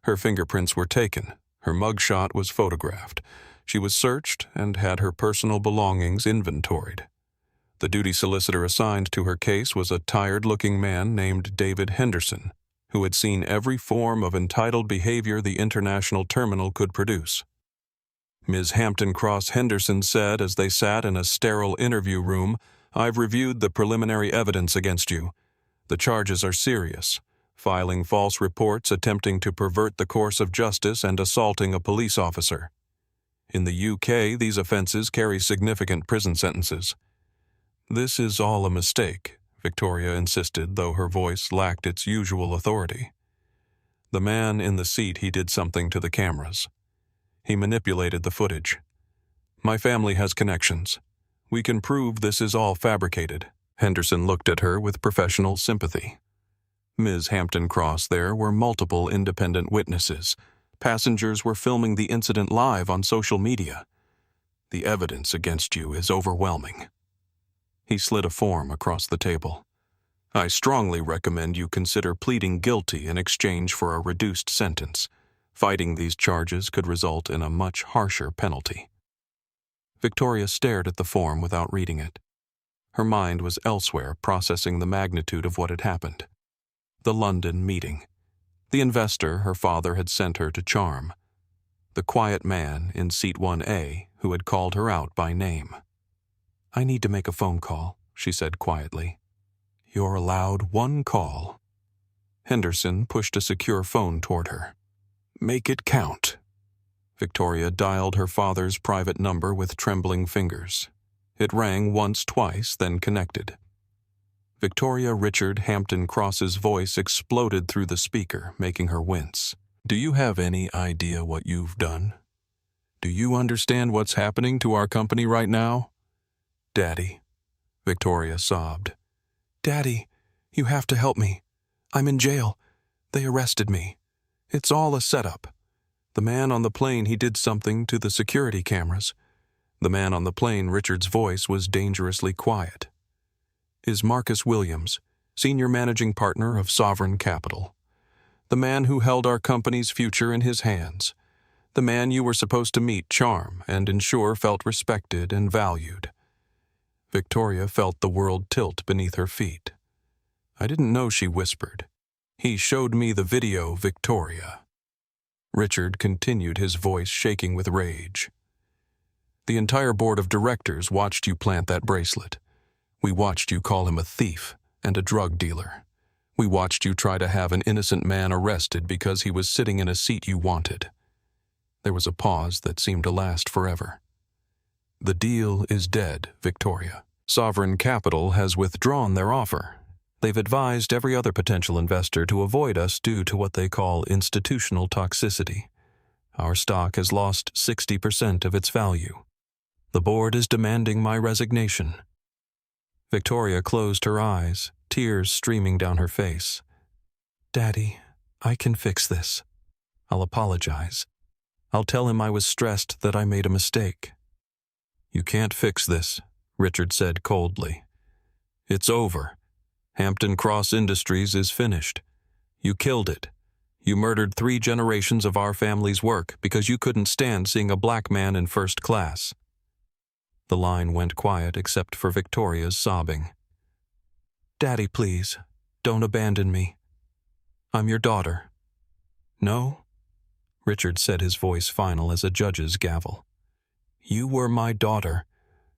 Her fingerprints were taken, her mugshot was photographed, she was searched and had her personal belongings inventoried. The duty solicitor assigned to her case was a tired-looking man named David Henderson, who had seen every form of entitled behavior the international terminal could produce. Ms. Hampton-Cross Henderson said as they sat in a sterile interview room, "I've reviewed the preliminary evidence against you. The charges are serious: filing false reports, attempting to pervert the course of justice, and assaulting a police officer. In the UK, these offenses carry significant prison sentences." "This is all a mistake," Victoria insisted, though her voice lacked its usual authority. The man in the seat, he did something to the cameras. He manipulated the footage. "My family has connections. We can prove this is all fabricated." Henderson looked at her with professional sympathy. "Ms. Hampton-Cross, there were multiple independent witnesses. Passengers were filming the incident live on social media. The evidence against you is overwhelming." He slid a form across the table. "I strongly recommend you consider pleading guilty in exchange for a reduced sentence. Fighting these charges could result in a much harsher penalty." Victoria stared at the form without reading it. Her mind was elsewhere, processing the magnitude of what had happened. The London meeting. The investor her father had sent her to charm. The quiet man in seat 1A who had called her out by name. "I need to make a phone call," she said quietly. "You're allowed one call." Henderson pushed a secure phone toward her. "Make it count." Victoria dialed her father's private number with trembling fingers. It rang once, twice, then connected. Victoria Richard Hampton-Cross's voice exploded through the speaker, making her wince. "Do you have any idea what you've done? Do you understand what's happening to our company right now?" "Daddy," Victoria sobbed. "Daddy, you have to help me. I'm in jail. They arrested me. It's all a setup. The man on the plane, he did something to the security cameras." The man on the plane, Richard's voice was dangerously quiet. "Is Marcus Williams, senior managing partner of Sovereign Capital. The man who held our company's future in his hands. The man you were supposed to meet, charm, and ensure felt respected and valued." Victoria felt the world tilt beneath her feet. "I didn't know," she whispered. "He showed me the video, Victoria." Richard continued, his voice shaking with rage. "The entire board of directors watched you plant that bracelet. We watched you call him a thief and a drug dealer. We watched you try to have an innocent man arrested because he was sitting in a seat you wanted." There was a pause that seemed to last forever. "The deal is dead, Victoria. Sovereign Capital has withdrawn their offer. They've advised every other potential investor to avoid us due to what they call institutional toxicity. Our stock has lost 60% of its value. The board is demanding my resignation." Victoria closed her eyes, tears streaming down her face. "Daddy, I can fix this. I'll apologize. I'll tell him I was stressed, that I made a mistake." "You can't fix this," Richard said coldly. "It's over. Hampton-Cross Industries is finished. You killed it. You murdered 3 generations of our family's work because you couldn't stand seeing a black man in first class." The line went quiet except for Victoria's sobbing. "Daddy, please, don't abandon me. I'm your daughter." "No? Richard said, his voice final as a judge's gavel. "You were my daughter.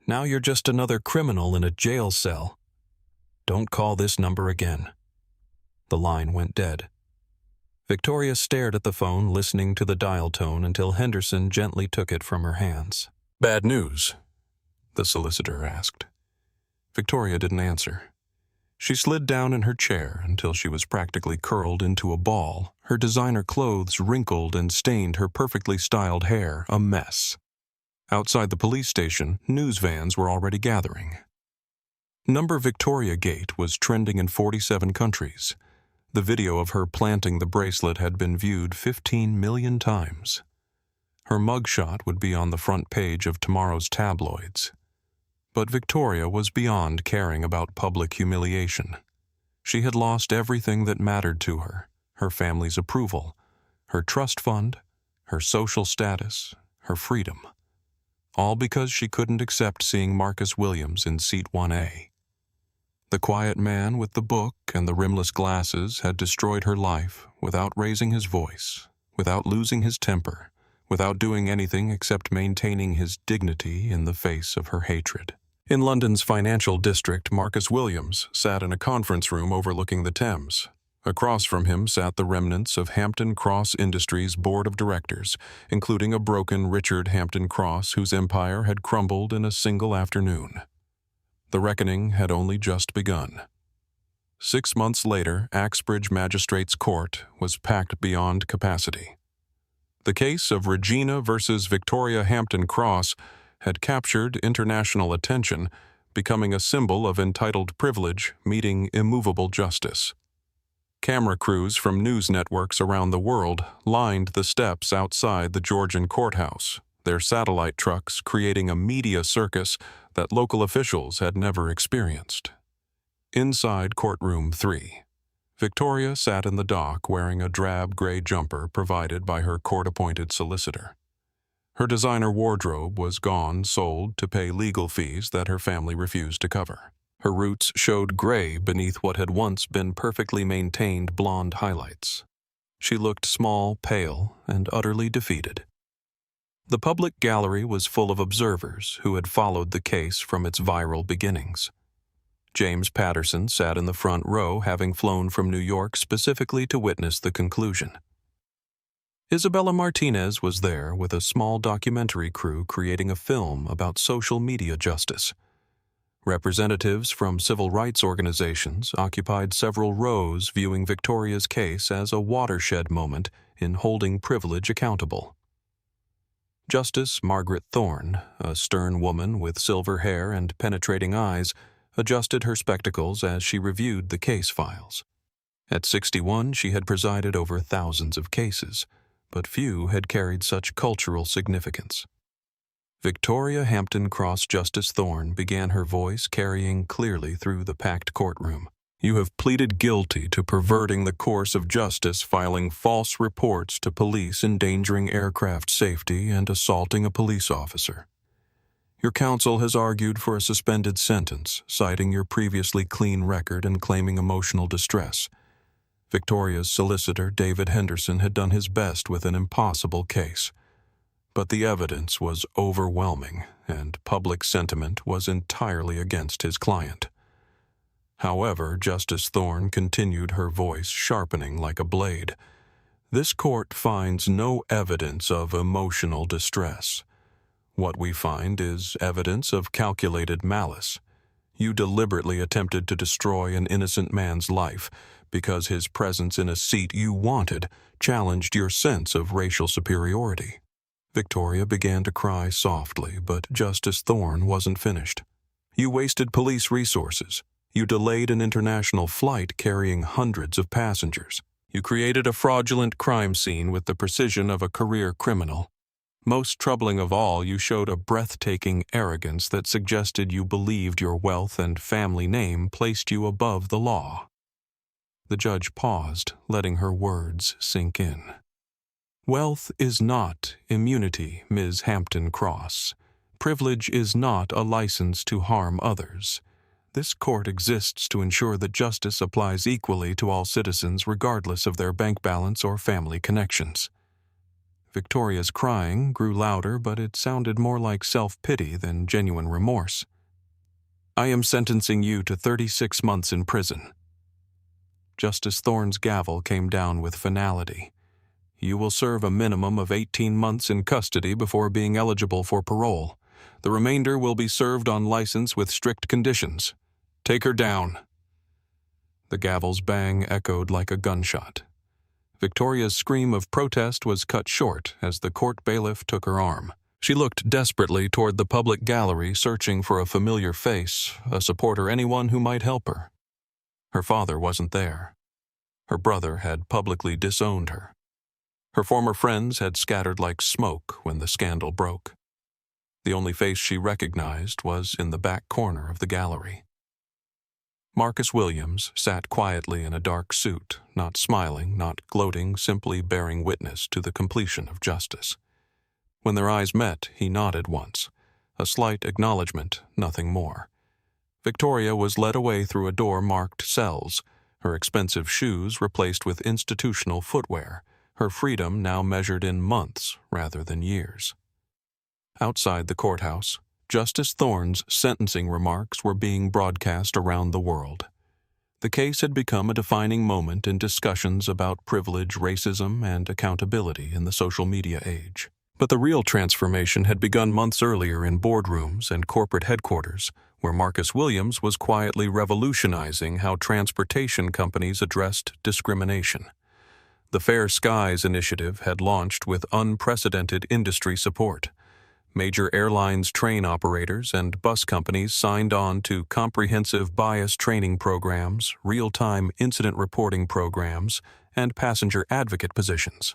Now you're just another criminal in a jail cell. Don't call this number again." The line went dead. Victoria stared at the phone, listening to the dial tone until Henderson gently took it from her hands. "Bad news?" the solicitor asked. Victoria didn't answer. She slid down in her chair until she was practically curled into a ball, her designer clothes wrinkled and stained her perfectly styled hair a mess. Outside the police station, news vans were already gathering. Number Victoria Gate was trending in 47 countries. The video of her planting the bracelet had been viewed 15 million times. Her mugshot would be on the front page of tomorrow's tabloids. But Victoria was beyond caring about public humiliation. She had lost everything that mattered to her: her family's approval, her trust fund, her social status, her freedom. All because she couldn't accept seeing Marcus Williams in seat 1A. The quiet man with the book and the rimless glasses had destroyed her life without raising his voice, without losing his temper, without doing anything except maintaining his dignity in the face of her hatred. In London's financial district, Marcus Williams sat in a conference room overlooking the Thames. Across from him sat the remnants of Hampton-Cross Industries' board of directors, including a broken Richard Hampton-Cross whose empire had crumbled in a single afternoon. The reckoning had only just begun. 6 months later, Axbridge Magistrates' Court was packed beyond capacity. The case of Regina versus Victoria Hampton-Cross had captured international attention, becoming a symbol of entitled privilege meeting immovable justice. Camera crews from news networks around the world lined the steps outside the Georgian courthouse, their satellite trucks creating a media circus that local officials had never experienced. Inside courtroom 3, Victoria sat in the dock wearing a drab gray jumper provided by her court-appointed solicitor. Her designer wardrobe was gone, sold to pay legal fees that her family refused to cover. Her roots showed gray beneath what had once been perfectly maintained blonde highlights. She looked small, pale, and utterly defeated. The public gallery was full of observers who had followed the case from its viral beginnings. James Patterson sat in the front row, having flown from New York specifically to witness the conclusion. Isabella Martinez was there with a small documentary crew creating a film about social media justice. Representatives from civil rights organizations occupied several rows, viewing Victoria's case as a watershed moment in holding privilege accountable. Justice Margaret Thorne, a stern woman with silver hair and penetrating eyes, adjusted her spectacles as she reviewed the case files. At 61, she had presided over thousands of cases, but few had carried such cultural significance. Victoria Hampton-Cross Justice Thorne began, her voice carrying clearly through the packed courtroom. "You have pleaded guilty to perverting the course of justice, filing false reports to police endangering aircraft safety and assaulting a police officer. Your counsel has argued for a suspended sentence, citing your previously clean record and claiming emotional distress. Victoria's solicitor, David Henderson, had done his best with an impossible case. But the evidence was overwhelming, and public sentiment was entirely against his client." However, Justice Thorne continued, her voice sharpening like a blade. "This court finds no evidence of emotional distress. What we find is evidence of calculated malice. You deliberately attempted to destroy an innocent man's life because his presence in a seat you wanted challenged your sense of racial superiority." Victoria began to cry softly, but Justice Thorne wasn't finished. "You wasted police resources. You delayed an international flight carrying hundreds of passengers. You created a fraudulent crime scene with the precision of a career criminal. Most troubling of all, you showed a breathtaking arrogance that suggested you believed your wealth and family name placed you above the law." The judge paused, letting her words sink in. "Wealth is not immunity, Ms. Hampton-Cross. Privilege is not a license to harm others. This court exists to ensure that justice applies equally to all citizens regardless of their bank balance or family connections." Victoria's crying grew louder, but it sounded more like self-pity than genuine remorse. "I am sentencing you to 36 months in prison." Justice Thorne's gavel came down with finality. "You will serve a minimum of 18 months in custody before being eligible for parole. The remainder will be served on license with strict conditions. Take her down." The gavel's bang echoed like a gunshot. Victoria's scream of protest was cut short as the court bailiff took her arm. She looked desperately toward the public gallery, searching for a familiar face, a supporter, anyone who might help her. Her father wasn't there. Her brother had publicly disowned her. Her former friends had scattered like smoke when the scandal broke. The only face she recognized was in the back corner of the gallery. Marcus Williams sat quietly in a dark suit, not smiling, not gloating, simply bearing witness to the completion of justice. When their eyes met, he nodded once, a slight acknowledgement, nothing more. Victoria was led away through a door marked cells, her expensive shoes replaced with institutional footwear, her freedom now measured in months rather than years. Outside the courthouse, Justice Thorne's sentencing remarks were being broadcast around the world. The case had become a defining moment in discussions about privilege, racism, and accountability in the social media age. But the real transformation had begun months earlier in boardrooms and corporate headquarters, where Marcus Williams was quietly revolutionizing how transportation companies addressed discrimination. The Fair Skies initiative had launched with unprecedented industry support. Major airlines, train operators, and bus companies signed on to comprehensive bias training programs, real-time incident reporting programs, and passenger advocate positions.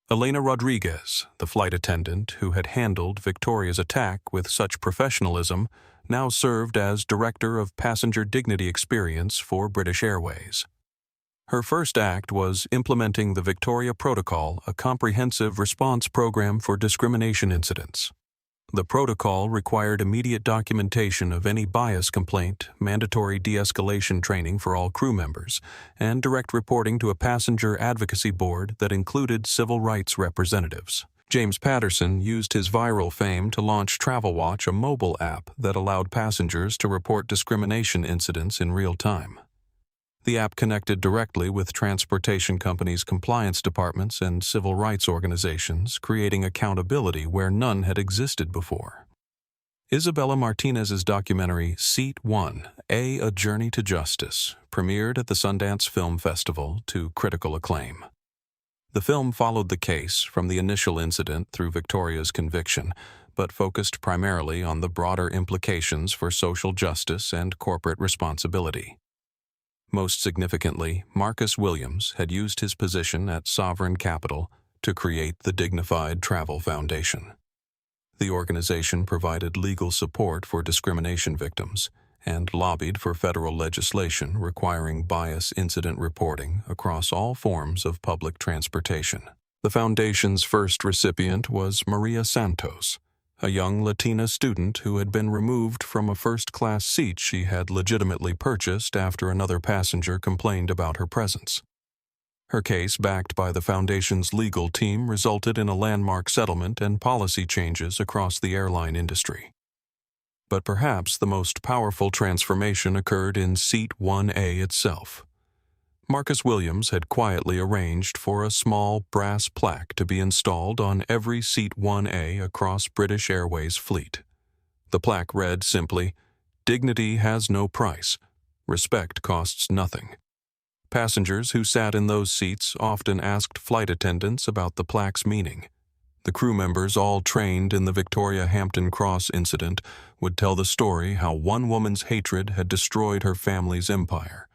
Elena Rodriguez, the flight attendant who had handled Victoria's attack with such professionalism, now served as Director of Passenger Dignity Experience for British Airways. Her first act was implementing the Victoria Protocol, a comprehensive response program for discrimination incidents. The protocol required immediate documentation of any bias complaint, mandatory de-escalation training for all crew members, and direct reporting to a passenger advocacy board that included civil rights representatives. James Patterson used his viral fame to launch TravelWatch, a mobile app that allowed passengers to report discrimination incidents in real time. The app connected directly with transportation companies' compliance departments and civil rights organizations, creating accountability where none had existed before. Isabella Martinez's documentary Seat 1, A Journey to Justice, premiered at the Sundance Film Festival to critical acclaim. The film followed the case from the initial incident through Victoria's conviction, but focused primarily on the broader implications for social justice and corporate responsibility. Most significantly, Marcus Williams had used his position at Sovereign Capital to create the Dignified Travel Foundation. The organization provided legal support for discrimination victims and lobbied for federal legislation requiring bias incident reporting across all forms of public transportation. The foundation's first recipient was Maria Santos, a young Latina student who had been removed from a first-class seat she had legitimately purchased after another passenger complained about her presence. Her case, backed by the Foundation's legal team, resulted in a landmark settlement and policy changes across the airline industry. But perhaps the most powerful transformation occurred in Seat 1A itself. Marcus Williams had quietly arranged for a small brass plaque to be installed on every Seat 1A across British Airways Fleet. The plaque read simply, "Dignity has no price. Respect costs nothing." Passengers who sat in those seats often asked flight attendants about the plaque's meaning. The crew members, all trained in the Victoria Hampton-Cross incident, would tell the story how one woman's hatred had destroyed her family's empire,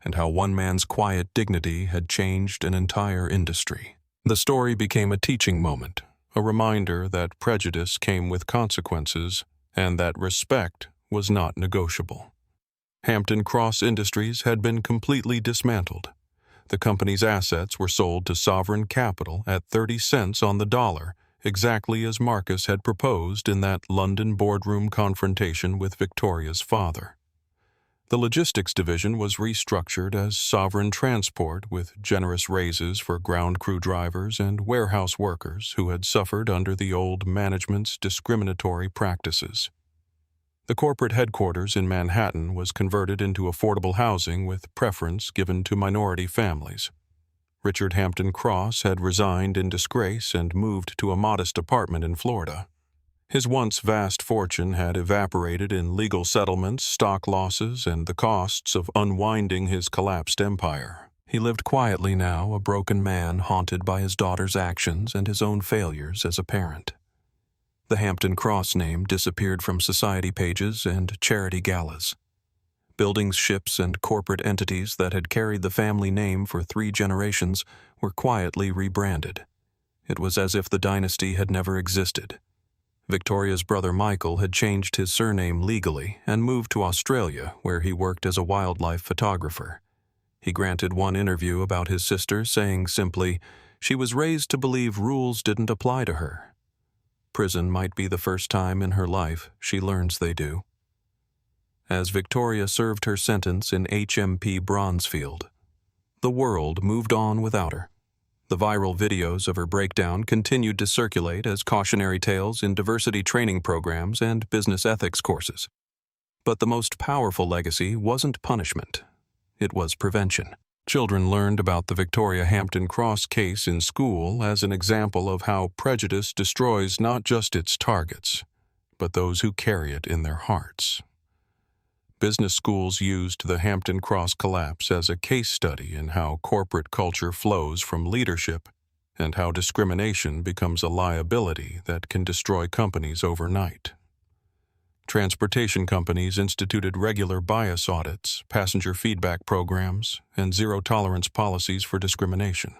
and how one man's quiet dignity had changed an entire industry. The story became a teaching moment, a reminder that prejudice came with consequences and that respect was not negotiable. Hampton-Cross Industries had been completely dismantled. The company's assets were sold to Sovereign Capital at 30 cents on the dollar, exactly as Marcus had proposed in that London boardroom confrontation with Victoria's father. The logistics division was restructured as sovereign transport with generous raises for ground crew drivers and warehouse workers who had suffered under the old management's discriminatory practices. The corporate headquarters in Manhattan was converted into affordable housing with preference given to minority families. Richard Hampton-Cross had resigned in disgrace and moved to a modest apartment in Florida. His once vast fortune had evaporated in legal settlements, stock losses, and the costs of unwinding his collapsed empire. He lived quietly now, a broken man haunted by his daughter's actions and his own failures as a parent. The Hampton-Cross name disappeared from society pages and charity galas. Buildings, ships, and corporate entities that had carried the family name for 3 generations were quietly rebranded. It was as if the dynasty had never existed. Victoria's brother Michael had changed his surname legally and moved to Australia, where he worked as a wildlife photographer. He granted one interview about his sister, saying simply, "She was raised to believe rules didn't apply to her." Prison might be the first time in her life she learns they do. As Victoria served her sentence in HMP Bronzefield, the world moved on without her. The viral videos of her breakdown continued to circulate as cautionary tales in diversity training programs and business ethics courses. But the most powerful legacy wasn't punishment. It was prevention. Children learned about the Victoria Hampton-Cross case in school as an example of how prejudice destroys not just its targets, but those who carry it in their hearts. Business schools used the Hampton-Cross collapse as a case study in how corporate culture flows from leadership and how discrimination becomes a liability that can destroy companies overnight. Transportation companies instituted regular bias audits, passenger feedback programs, and zero-tolerance policies for discrimination.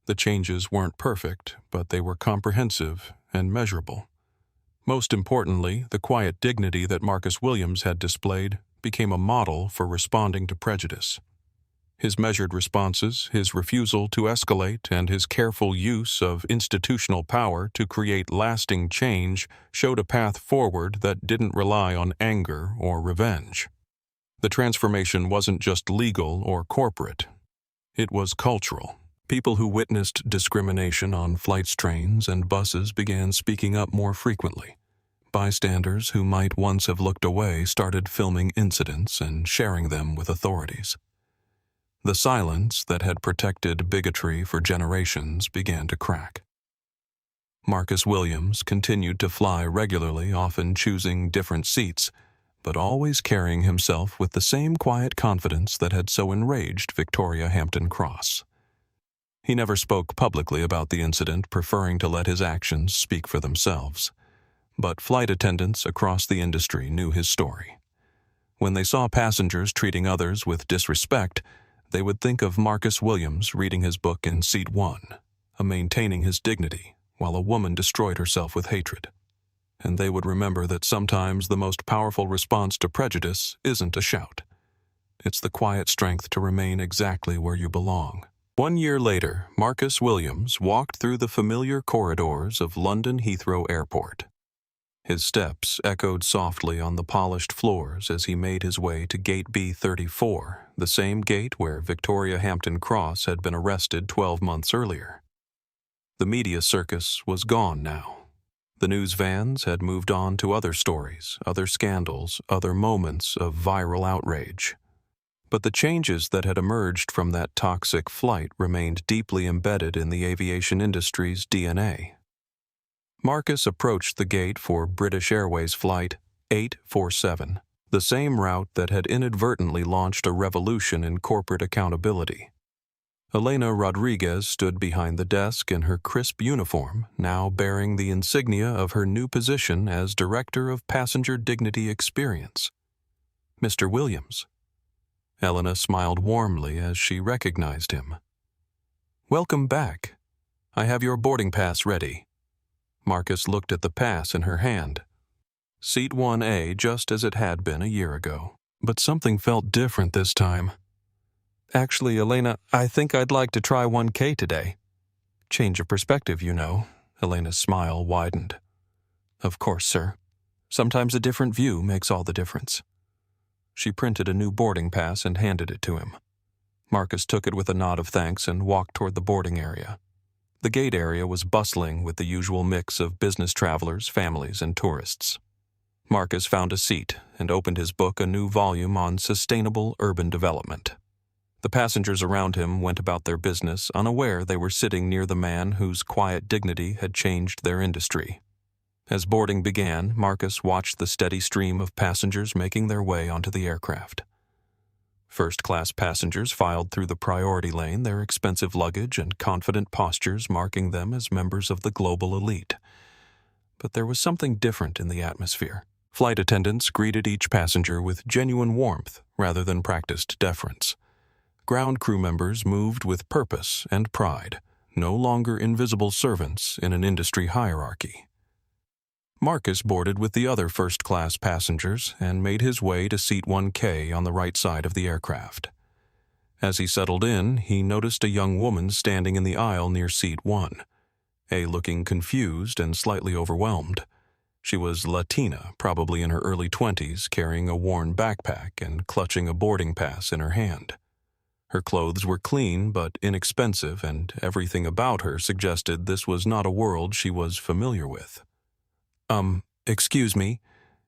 The changes weren't perfect, but they were comprehensive and measurable. Most importantly, the quiet dignity that Marcus Williams had displayed became a model for responding to prejudice. His measured responses, his refusal to escalate, and his careful use of institutional power to create lasting change showed a path forward that didn't rely on anger or revenge. The transformation wasn't just legal or corporate. It was cultural. People who witnessed discrimination on flights, trains, and buses began speaking up more frequently. Bystanders who might once have looked away started filming incidents and sharing them with authorities. The silence that had protected bigotry for generations began to crack. Marcus Williams continued to fly regularly, often choosing different seats, but always carrying himself with the same quiet confidence that had so enraged Victoria Hampton-Cross. He never spoke publicly about the incident, preferring to let his actions speak for themselves. But flight attendants across the industry knew his story. When they saw passengers treating others with disrespect, they would think of Marcus Williams reading his book in Seat 1, maintaining his dignity, while a woman destroyed herself with hatred. And they would remember that sometimes the most powerful response to prejudice isn't a shout. It's the quiet strength to remain exactly where you belong. 1 year later, Marcus Williams walked through the familiar corridors of London Heathrow Airport. His steps echoed softly on the polished floors as he made his way to Gate B34, the same gate where Victoria Hampton-Cross had been arrested 12 months earlier. The media circus was gone now. The news vans had moved on to other stories, other scandals, other moments of viral outrage. But the changes that had emerged from that toxic flight remained deeply embedded in the aviation industry's DNA. Marcus approached the gate for British Airways Flight 847, the same route that had inadvertently launched a revolution in corporate accountability. Elena Rodriguez stood behind the desk in her crisp uniform, now bearing the insignia of her new position as Director of Passenger Dignity Experience. "Mr. Williams." Elena smiled warmly as she recognized him. "Welcome back. I have your boarding pass ready." Marcus looked at the pass in her hand. Seat 1A, just as it had been a year ago. But something felt different this time. "Actually, Elena, I think I'd like to try 1K today." "Change of perspective, you know." Elena's smile widened. "Of course, sir. Sometimes a different view makes all the difference." She printed a new boarding pass and handed it to him. Marcus took it with a nod of thanks and walked toward the boarding area. The gate area was bustling with the usual mix of business travelers, families, and tourists. Marcus found a seat and opened his book, a new volume on sustainable urban development. The passengers around him went about their business, unaware they were sitting near the man whose quiet dignity had changed their industry. As boarding began, Marcus watched the steady stream of passengers making their way onto the aircraft. First-class passengers filed through the priority lane, their expensive luggage and confident postures marking them as members of the global elite. But there was something different in the atmosphere. Flight attendants greeted each passenger with genuine warmth rather than practiced deference. Ground crew members moved with purpose and pride, no longer invisible servants in an industry hierarchy. Marcus boarded with the other first-class passengers and made his way to seat 1K on the right side of the aircraft. As he settled in, he noticed a young woman standing in the aisle near seat 1, looking confused and slightly overwhelmed. She was Latina, probably in her early 20s, carrying a worn backpack and clutching a boarding pass in her hand. Her clothes were clean but inexpensive, and everything about her suggested this was not a world she was familiar with. Excuse me,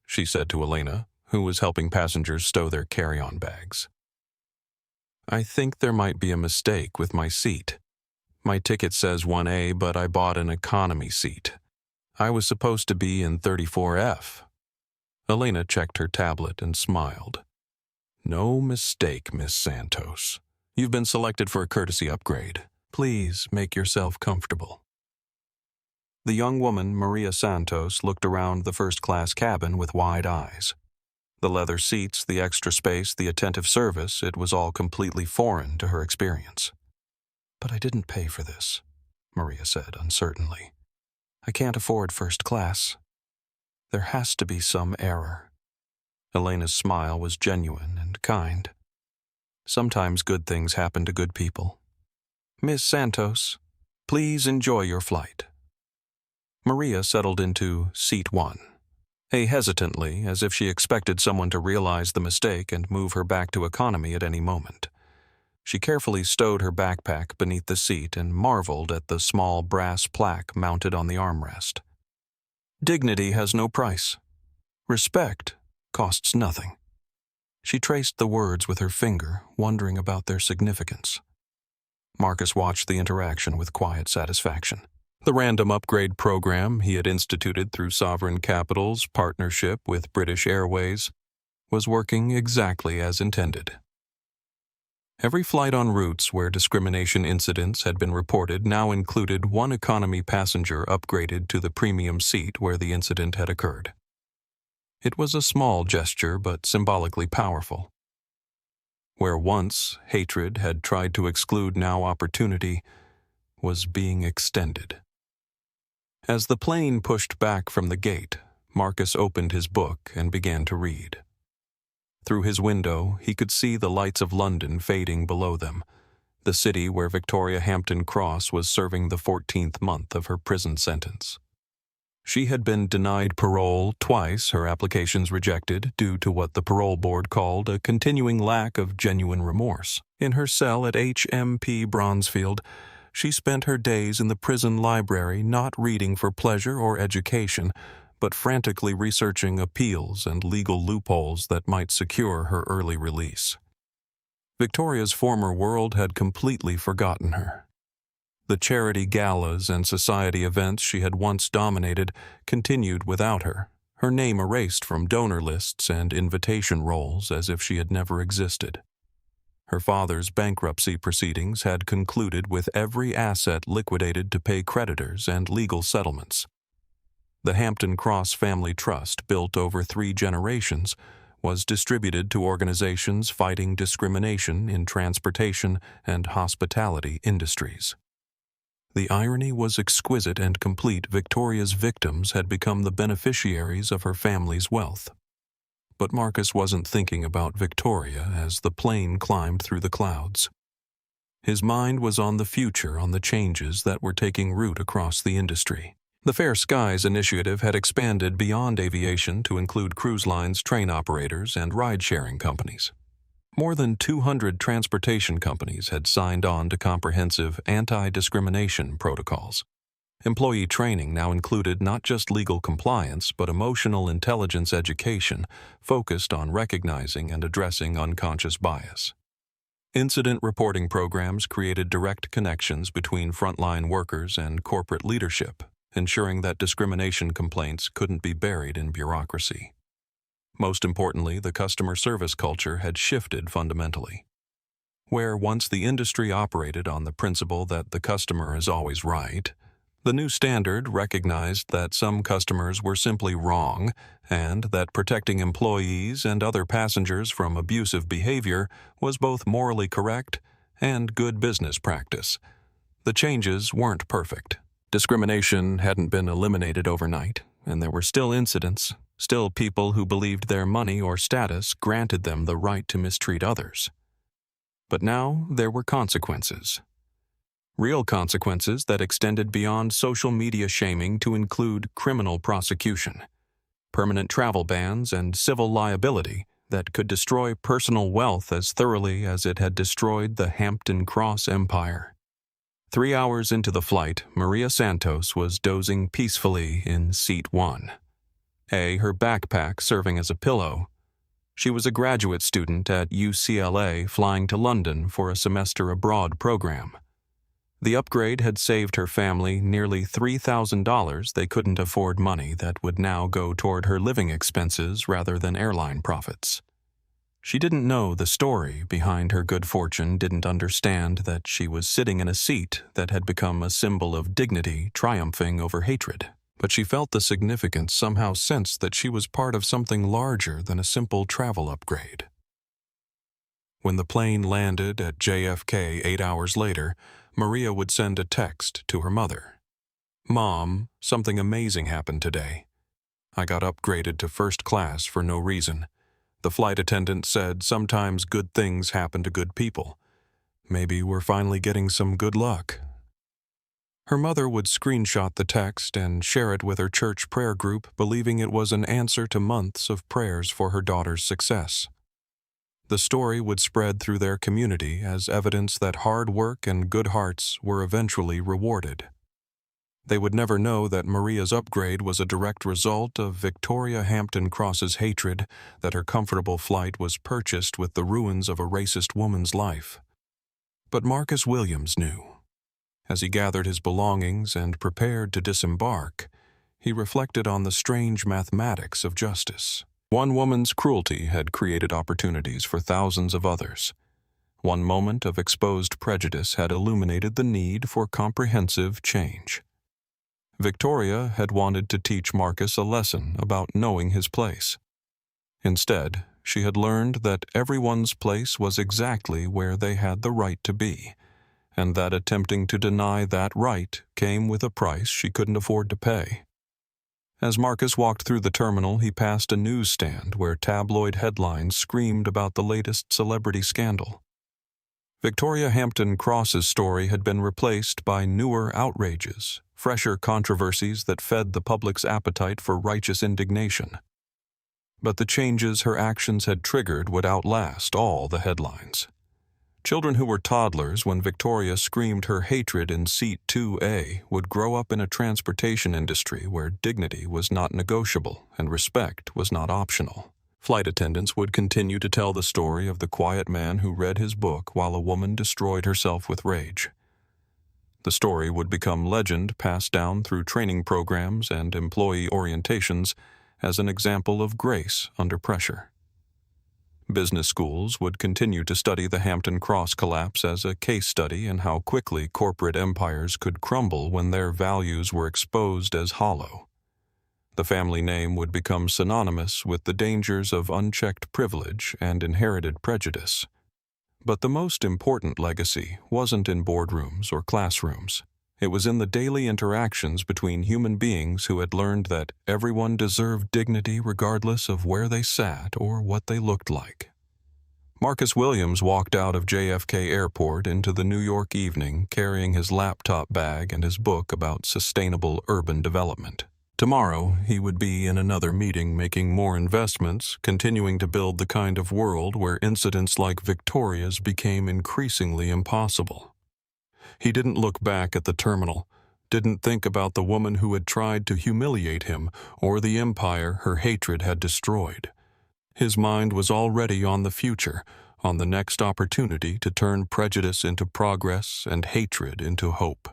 she said to Elena, who was helping passengers stow their carry-on bags. I think there might be a mistake with my seat. My ticket says 1A, but I bought an economy seat. I was supposed to be in 34F. Elena checked her tablet and smiled. No mistake, Miss Santos. You've been selected for a courtesy upgrade. Please make yourself comfortable. The young woman, Maria Santos, looked around the first-class cabin with wide eyes. The leather seats, the extra space, the attentive service, it was all completely foreign to her experience. But I didn't pay for this, Maria said uncertainly. I can't afford first class. There has to be some error. Elena's smile was genuine and kind. Sometimes good things happen to good people. Miss Santos, please enjoy your flight. Maria settled into seat 1, hesitantly, as if she expected someone to realize the mistake and move her back to economy at any moment. She carefully stowed her backpack beneath the seat and marveled at the small brass plaque mounted on the armrest. Dignity has no price. Respect costs nothing. She traced the words with her finger, wondering about their significance. Marcus watched the interaction with quiet satisfaction. The random upgrade program he had instituted through Sovereign Capital's partnership with British Airways was working exactly as intended. Every flight on routes where discrimination incidents had been reported now included one economy passenger upgraded to the premium seat where the incident had occurred. It was a small gesture but symbolically powerful. Where once hatred had tried to exclude, now opportunity was being extended. As the plane pushed back from the gate, Marcus opened his book and began to read. Through his window, he could see the lights of London fading below them, the city where Victoria Hampton-Cross was serving the 14th month of her prison sentence. She had been denied parole twice, her applications rejected due to what the parole board called a continuing lack of genuine remorse. In her cell at HMP Bronzefield, she spent her days in the prison library not reading for pleasure or education, but frantically researching appeals and legal loopholes that might secure her early release. Victoria's former world had completely forgotten her. The charity galas and society events she had once dominated continued without her, her name erased from donor lists and invitation rolls as if she had never existed. Her father's bankruptcy proceedings had concluded with every asset liquidated to pay creditors and legal settlements. The Hampton-Cross Family Trust, built over 3 generations, was distributed to organizations fighting discrimination in transportation and hospitality industries. The irony was exquisite and complete. Victoria's victims had become the beneficiaries of her family's wealth. But Marcus wasn't thinking about Victoria as the plane climbed through the clouds. His mind was on the future, on the changes that were taking root across the industry. The Fair Skies initiative had expanded beyond aviation to include cruise lines, train operators, and ride-sharing companies. More than 200 transportation companies had signed on to comprehensive anti-discrimination protocols. Employee training now included not just legal compliance, but emotional intelligence education focused on recognizing and addressing unconscious bias. Incident reporting programs created direct connections between frontline workers and corporate leadership, ensuring that discrimination complaints couldn't be buried in bureaucracy. Most importantly, the customer service culture had shifted fundamentally. Where once the industry operated on the principle that the customer is always right, the new standard recognized that some customers were simply wrong and that protecting employees and other passengers from abusive behavior was both morally correct and good business practice. The changes weren't perfect. Discrimination hadn't been eliminated overnight, and there were still incidents, still people who believed their money or status granted them the right to mistreat others. But now there were consequences. Real consequences that extended beyond social media shaming to include criminal prosecution, permanent travel bans, and civil liability that could destroy personal wealth as thoroughly as it had destroyed the Hampton-Cross empire. 3 hours into the flight, Maria Santos was dozing peacefully in seat 1. Her backpack serving as a pillow. She was a graduate student at UCLA flying to London for a semester abroad program. The upgrade had saved her family nearly $3,000. They couldn't afford money that would now go toward her living expenses rather than airline profits. She didn't know the story behind her good fortune, didn't understand that she was sitting in a seat that had become a symbol of dignity triumphing over hatred. But she felt the significance, somehow sensed that she was part of something larger than a simple travel upgrade. When the plane landed at JFK 8 hours later, Maria would send a text to her mother. "Mom, something amazing happened today. I got upgraded to first class for no reason. The flight attendant said sometimes good things happen to good people. Maybe we're finally getting some good luck." Her mother would screenshot the text and share it with her church prayer group, believing it was an answer to months of prayers for her daughter's success. The story would spread through their community as evidence that hard work and good hearts were eventually rewarded. They would never know that Maria's upgrade was a direct result of Victoria Hampton-Cross's hatred, that her comfortable flight was purchased with the ruins of a racist woman's life. But Marcus Williams knew. As he gathered his belongings and prepared to disembark, he reflected on the strange mathematics of justice. One woman's cruelty had created opportunities for thousands of others. One moment of exposed prejudice had illuminated the need for comprehensive change. Victoria had wanted to teach Marcus a lesson about knowing his place. Instead, she had learned that everyone's place was exactly where they had the right to be, and that attempting to deny that right came with a price she couldn't afford to pay. As Marcus walked through the terminal, he passed a newsstand where tabloid headlines screamed about the latest celebrity scandal. Victoria Hampton-Cross's story had been replaced by newer outrages, fresher controversies that fed the public's appetite for righteous indignation. But the changes her actions had triggered would outlast all the headlines. Children who were toddlers when Victoria screamed her hatred in seat 2A would grow up in a transportation industry where dignity was not negotiable and respect was not optional. Flight attendants would continue to tell the story of the quiet man who read his book while a woman destroyed herself with rage. The story would become legend, passed down through training programs and employee orientations as an example of grace under pressure. Business schools would continue to study the Hampton-Cross collapse as a case study in how quickly corporate empires could crumble when their values were exposed as hollow. The family name would become synonymous with the dangers of unchecked privilege and inherited prejudice. But the most important legacy wasn't in boardrooms or classrooms. It was in the daily interactions between human beings who had learned that everyone deserved dignity regardless of where they sat or what they looked like. Marcus Williams walked out of JFK Airport into the New York evening carrying his laptop bag and his book about sustainable urban development. Tomorrow, he would be in another meeting making more investments, continuing to build the kind of world where incidents like Victoria's became increasingly impossible. He didn't look back at the terminal, didn't think about the woman who had tried to humiliate him or the empire her hatred had destroyed. His mind was already on the future, on the next opportunity to turn prejudice into progress and hatred into hope.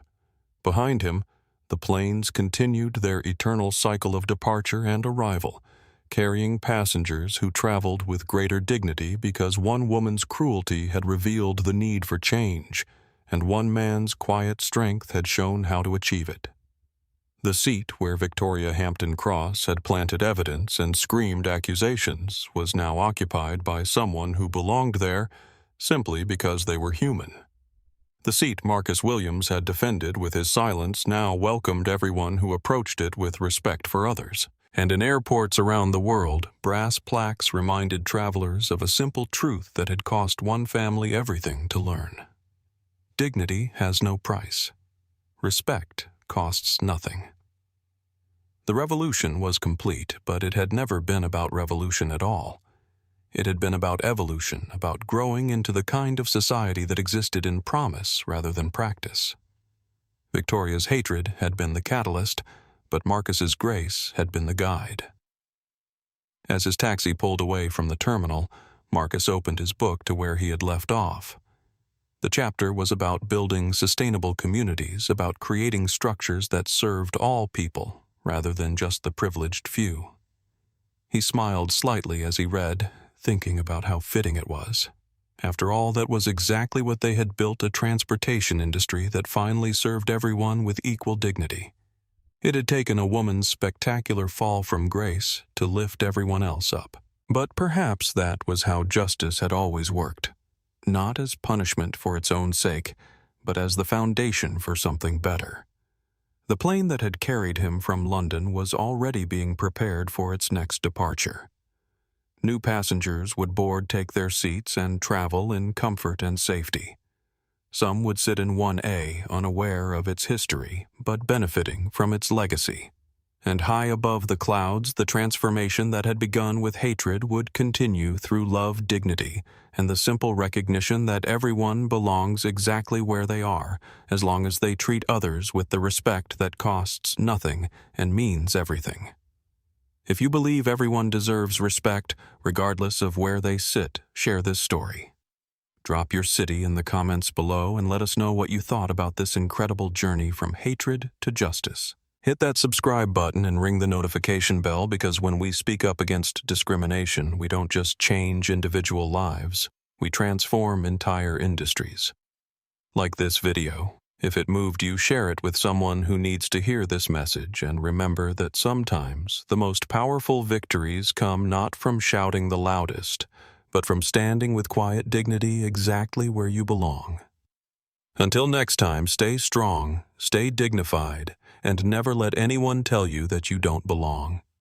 Behind him, the planes continued their eternal cycle of departure and arrival, carrying passengers who traveled with greater dignity because one woman's cruelty had revealed the need for change, and one man's quiet strength had shown how to achieve it. The seat where Victoria Hampton-Cross had planted evidence and screamed accusations was now occupied by someone who belonged there simply because they were human. The seat Marcus Williams had defended with his silence now welcomed everyone who approached it with respect for others. And in airports around the world, brass plaques reminded travelers of a simple truth that had cost one family everything to learn. Dignity has no price. Respect costs nothing. The revolution was complete, but it had never been about revolution at all. It had been about evolution, about growing into the kind of society that existed in promise rather than practice. Victoria's hatred had been the catalyst, but Marcus's grace had been the guide. As his taxi pulled away from the terminal, Marcus opened his book to where he had left off. The chapter was about building sustainable communities, about creating structures that served all people, rather than just the privileged few. He smiled slightly as he read, thinking about how fitting it was. After all, that was exactly what they had built, a transportation industry that finally served everyone with equal dignity. It had taken a woman's spectacular fall from grace to lift everyone else up. But perhaps that was how justice had always worked. Not as punishment for its own sake, but as the foundation for something better. The plane that had carried him from London was already being prepared for its next departure. New passengers would board, take their seats, and travel in comfort and safety. Some would sit in 1A, unaware of its history, but benefiting from its legacy. And high above the clouds, the transformation that had begun with hatred would continue through love, dignity, and the simple recognition that everyone belongs exactly where they are, as long as they treat others with the respect that costs nothing and means everything. If you believe everyone deserves respect, regardless of where they sit, share this story. Drop your city in the comments below and let us know what you thought about this incredible journey from hatred to justice. Hit that subscribe button and ring the notification bell, because when we speak up against discrimination, we don't just change individual lives, we transform entire industries. Like this video. If it moved you, share it with someone who needs to hear this message, and remember that sometimes the most powerful victories come not from shouting the loudest, but from standing with quiet dignity exactly where you belong. Until next time, stay strong, stay dignified, and never let anyone tell you that you don't belong.